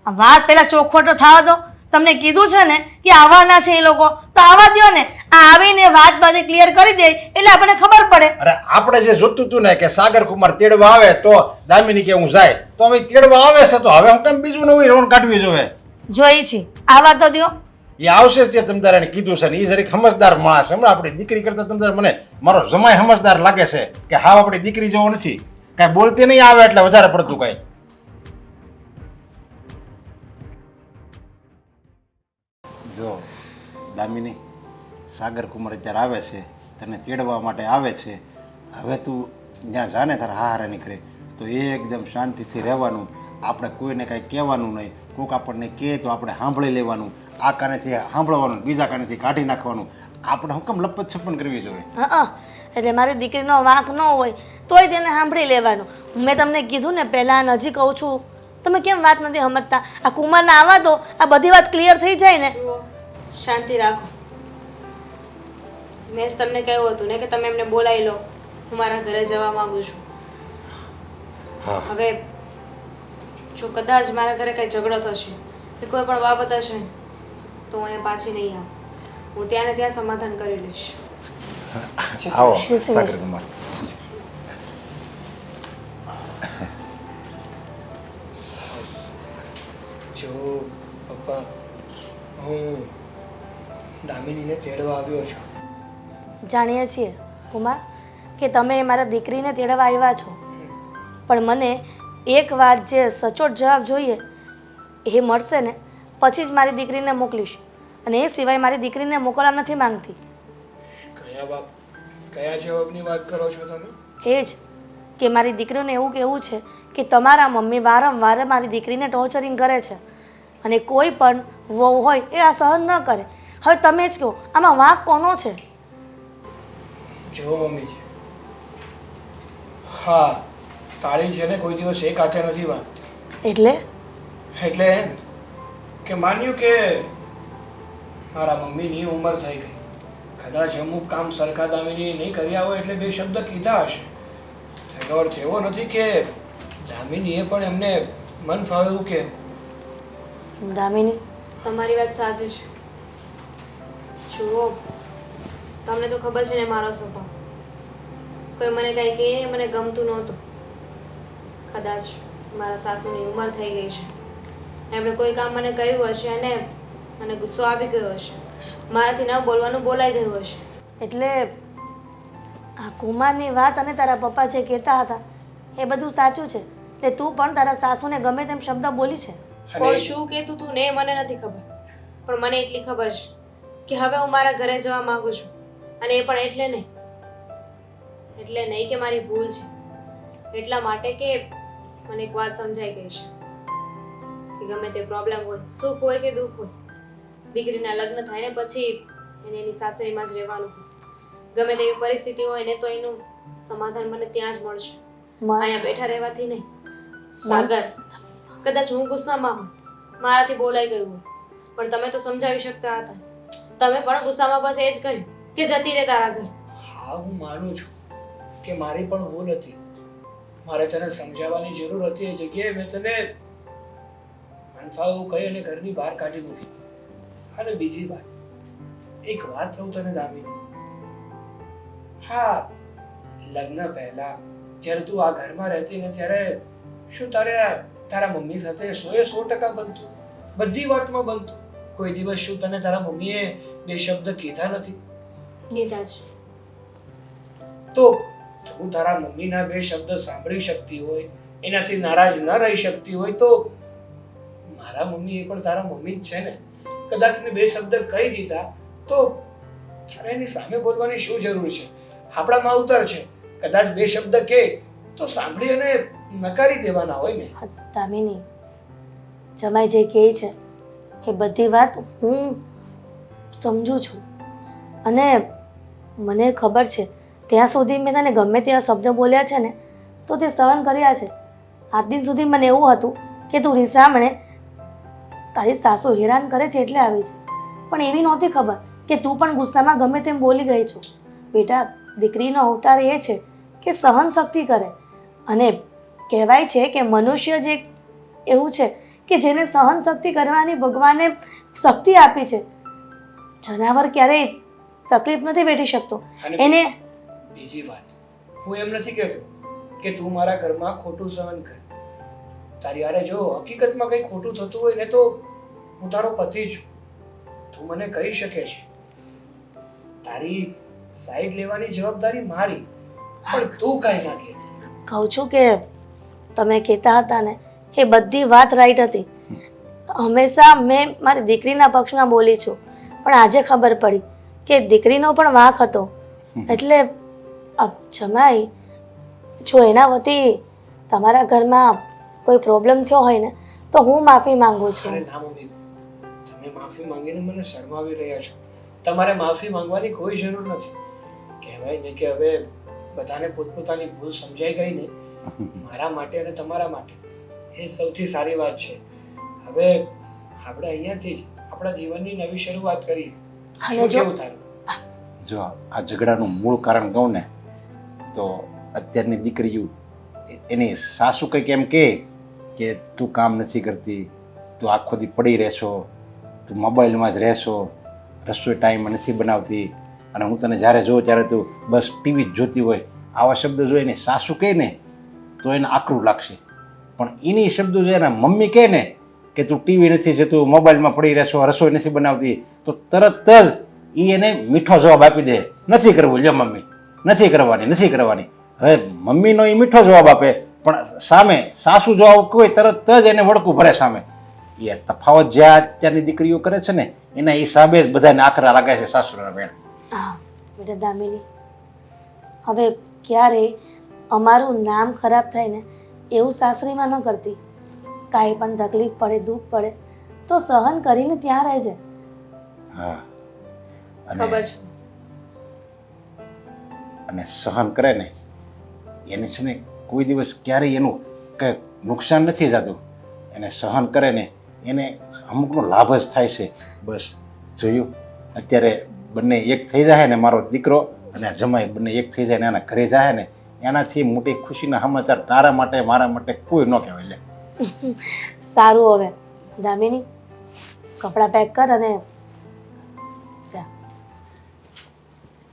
આ વાત પેલા ચોખ્ખોટો થવા દો. તમને કીધું છે ને કે આવવાના છે એ લોકો, તો આવવા દો ને. આ આવીને વાત બધી ક્લિયર કરી દે એટલે આપણને ખબર પડે. અરે આપણે જે જોતું હતું ને કે સાગર કુમાર તેડવા આવે તો દામિની કે હું જાય તો હવે તેડવા આવે છે તો હવે હું કેમ બીજું નવી રોન કાઢવી જોવે? જોઈ છી આવા તો દ્યો. એ આવશે જ તે તમ તારે એને કીધું છે ને એ જરીક સમજદાર માણસ. હમણાં આપણી દીકરી કરતાં તમ તારે મને મારો જમાઈ સમજદાર લાગે છે કે હાવ આપણી દીકરી જેવો નથી. કાંઈ બોલતી નહીં આવે એટલે વધારે પડતું કાંઈ. જો દામિની, સાગર કુમાર અત્યારે આવે છે, તને તેડવા માટે આવે છે. હવે તું જ્યાં જાને તારે હારે નીકળે તો એ એકદમ શાંતિથી રહેવાનું. આપણે કોઈને કાંઈ કહેવાનું નહીં. કોઈક આપણને કહે તો આપણે સાંભળી લેવાનું. આ કાનેથી સાંભળવાનું, બીજા કાનેથી કાઢી નાખવાનું. આપણે હું કેમ લપત છપ્પન કરવી જોઈએ? હા, એટલે મારી દીકરીનો વાંક ન હોય તોય તેને સાંભળી લેવાનું. મેં તમને કીધું ને પહેલાં, હજી કહું છું, તમે કેમ વાત નથી સમજતા? આ કુમારને આવવા દો, આ બધી વાત ક્લિયર થઈ જાય ને. જુઓ, શાંતિ રાખો. મેં જ તમને કહ્યું હતું ને કે તમે એમને બોલાવી લો, હું મારા ઘરે જવા માંગુ છું. હા. હવે જો કદાચ મારા ઘરે કંઈ ઝઘડો થશે કે કોઈ પણ બાબત હશે તો હું અહીંયા પાછી નહીં આવું. હું ત્યાં ને ત્યાં સમાધાન કરી લઈશ. આવો સાગર કુમાર. જો પપ્પા, હું દામિનીને તેડવા આવ્યો છું. જાણીએ છીએ કુમાર કે તમે મારા દીકરીને તેડવા આવ્યા છો, પણ મને એક વાત જે સચોટ જવાબ જોઈએ એ મળશે ને પછી જ મારી દીકરીને મોકલીશ, અને એ સિવાય મારી દીકરીને મોકલવા નથી માંગતી. કયા જવાબની વાત કરો છો તમે? એ જ કે મારી દીકરીને એવું કહેવું છે કે તમારા મમ્મી વારંવાર મારી દીકરીને ટોર્ચરિંગ કરે છે અને કોઈ પણ વહુ હોય એ આ સહન ન કરે. હવે તમે જ કહો આમાં વાંક કોનો છે? જો મમ્મીજી, હા, તાળી છે ને કોઈ દિવસ એક હાથે નથી વાગતી. એટલે એટલે એમ કે માન્યું કે મારા મમ્મીની ઉંમર થઈ ગઈ, કદાચ અમુક કામ સરખા દામિની નહીં કર્યા હોય એટલે બે શબ્દ કીધા હશે. તેનો અર્થ એવો નથી કે દામિનીએ પણ એમને મન ફાવે એવું કે. દામિની, તમારી વાત સાચી છે. જુઓ, તમને તો ખબર છે ને મારો સ્વભાવ. કોઈ મને કંઈ કહે ને મને ગમતું નહોતું. કદાચ મારા સાસુની ઉંમર થઈ ગઈ છે, એમણે કોઈ કામ મને કહ્યું હશે અને મને ગુસ્સો આવી ગયો હશે, મારાથી ન બોલવાનું બોલાઈ ગયું હશે. એટલે આ કુમારની વાત અને તારા પપ્પા જે કહેતા હતા એ બધું સાચું છે. એટલે તું પણ તારા સાસુને ગમે તેમ શબ્દ બોલી છે. કોણ શું કહેતું તું ને મને નથી ખબર, પણ મને એટલી ખબર છે કે હવે હું મારા ઘરે જવા માંગુ છું. અને એ પણ એટલે નહીં કે મારી ભૂલ છે, એટલા માટે કે મને એક વાત સમજાઈ ગઈ છે કે ગમે તે પ્રોબ્લેમ હોય, સુખ હોય કે દુઃખ હોય, દીકરીના લગ્ન થાય ને પછી એને એની સાસરીમાં જ રહેવાનું હોય. ગમે તેવી પરિસ્થિતિ હોય ને તો એનું સમાધાન મને ત્યાં જ મળશે, અહીંયા બેઠા રહેવાથી નહીં. સાગર, કદાચ હું ગુસ્સામાં હું, મારાથી બોલાઈ ગયું હોય, પણ તમે તો સમજાવી શકતા હતા. તમે પણ ગુસ્સામાં બસ એ જ કર્યું કે જતી રહે તારા ઘર. હા, હું માનું છું કે મારી પણ ભૂલ હતી. મારે તને સમજાવવાની જરૂર હતી. એ જગ્યાએ મેં તને મનફાવું કહી અને ઘરની બહાર કાઢી મૂકી. અને બીજી વાત, એક વાત કહું તને દામિની, હા, લગ્ન પહેલા જ્યારે તું આ ઘરમાં રહેતી ને ત્યારે શું તારા મમ્મી સાથે 100% બનતું? બધી વાતમાં બનતું? કોઈ દિવસ શું તને તારા મમ્મીએ બે શબ્દ કીધા નથી? કીધા છે. તો તું તારા મમ્મીના બે શબ્દ સાંભળી શકતી હોય, એનાથી નારાજ ન રહી શકતી હોય, તો મારા મમ્મી એ પણ તારા મમ્મી જ છે ને. કદાચ મેં બે શબ્દ કહી દીધા તો તારે એની સામે બોલવાની શું જરૂર છે? આપણા માવતર છે, કદાચ બે શબ્દ કહે તો સાંભળી અને નકારી દેવાના હોય ને. દામિની, જમાઈ જે કહે છે એ બધી વાત હું સમજુ છું, અને મને ખબર છે ત્યાં સુધી મેં તને ગમે તેવા શબ્દ બોલ્યા છે ને તો તે સહન કર્યા છે. આજ દિન સુધી મને એવું હતું કે તું રીસામણે તારી સાસુ હેરાન કરે છે એટલે આવી છે, પણ એવી નહોતી ખબર કે તું પણ ગુસ્સામાં ગમે તેમ બોલી ગઈ છું. બેટા, દીકરીનો અવતાર એ છે કે સહન શક્તિ કરે, અને કહેવાય છે કે મનુષ્ય જે એવું છે કે જેને સહન શક્તિ કરવાની ભગવાને શક્તિ આપી છે. જનાવર ક્યારેય તકલીફ નથી વેઠી શકતો. અને એને બીજી વાત, હું એમ નથી કહેતો કે તું મારા ઘરમાં ખોટું સહન કર. તારી યારે જો હકીકતમાં કંઈ ખોટું થતું હોય ને તો હું તારો પતિ છું. તું મને કહી શકે છે. તારી સાઈડ લેવાની જવાબદારી મારી, પણ તું કાંઈ ના કહેતી. કહું છું કે તમે કહેતા હતા ને એ બધી વાત રાઈટ હતી. હંમેશા મેં મારી દીકરીના પક્ષમાં બોલી છું, પણ આજે ખબર પડી કે દીકરીનો પણ વાંક હતો. એટલે જમાઈ, જો એના વતી તમારા ઘરમાં કોઈ પ્રોબ્લેમ થયો હોય ને તો હું માફી માંગુ અરે છું. ના મમ્મી, તમે માફી માંગીને મને શરમાવી રહ્યા છો. તમારે માફી માંગવાની કોઈ જરૂર નથી. કહેવાય ને કે હવે બધાને પોતપોતાની ભૂલ સમજાઈ ગઈ ને, મારા માટે અને તમારા માટે એ સૌથી સારી વાત છે. હવે આપણે અહીંયાથી જ આપણા જીવનની નવી શરૂઆત કરીએ. અને શું જો કેવું તારું? જો આ ઝઘડાનું મૂળ કારણ કહું ને તો અત્યારની દીકરીઓ એની સાસુ કંઈક એમ કહે કે તું કામ નથી કરતી, તું આખો દી પડી રહેશો, તું મોબાઈલમાં જ રહેશો, રસોઈ ટાઈમમાં નથી બનાવતી, અને હું તને જ્યારે જોઉં ત્યારે તું બસ ટીવી જ જોતી હોય. આવા શબ્દો જો એની સાસુ કહે ને તો એને આકરું લાગશે. પણ એની શબ્દો જો એના મમ્મી કહે ને કે તું ટીવી નથી જોતું, મોબાઈલમાં પડી રહેશો, રસોઈ નથી બનાવતી, તો તરત જ એને મીઠો જવાબ આપી દે, નથી કરવું. લ્યો મમ્મી, નથી કરવાની. હવે મમ્મીનો એ મીઠો જવાબ આપે, પણ સામે સાસુ જવાબ કોઈ તરત જ એને વળકું ભરે સામે. એ તફાવત જે અત્યારની દીકરીઓ કરે છે ને એના હિસાબે જ બધાને આકરા લાગે છે સાસુના બેન. બેટા દામિની, હવે ક્યારે અમારું નામ ખરાબ થાય ને એવું સાસરીમાં ન કરતી. કાંઈ પણ તકલીફ પડે, દુઃખ પડે તો સહન કરીને ત્યાં રહેજે. હા, ખબર છે અને સહન કરે ને એને છે ને કોઈ દિવસ ક્યારેય એનું કંઈ નુકસાન નથી થતું. એને સહન કરે ને એને અમુકનો લાભ જ થાય છે. બસ જોયું, અત્યારે બંને એક થઈ જાય ને, મારો દીકરો અને આ જમાઈ બંને એક થઈ જાય ને એના ઘરે જાય ને, એનાથી મોટી ખુશીના સમાચાર તારા માટે મારા માટે કોઈ ન કહેવાય. લે સારું, હવે દામિની કપડાં પેક કર અને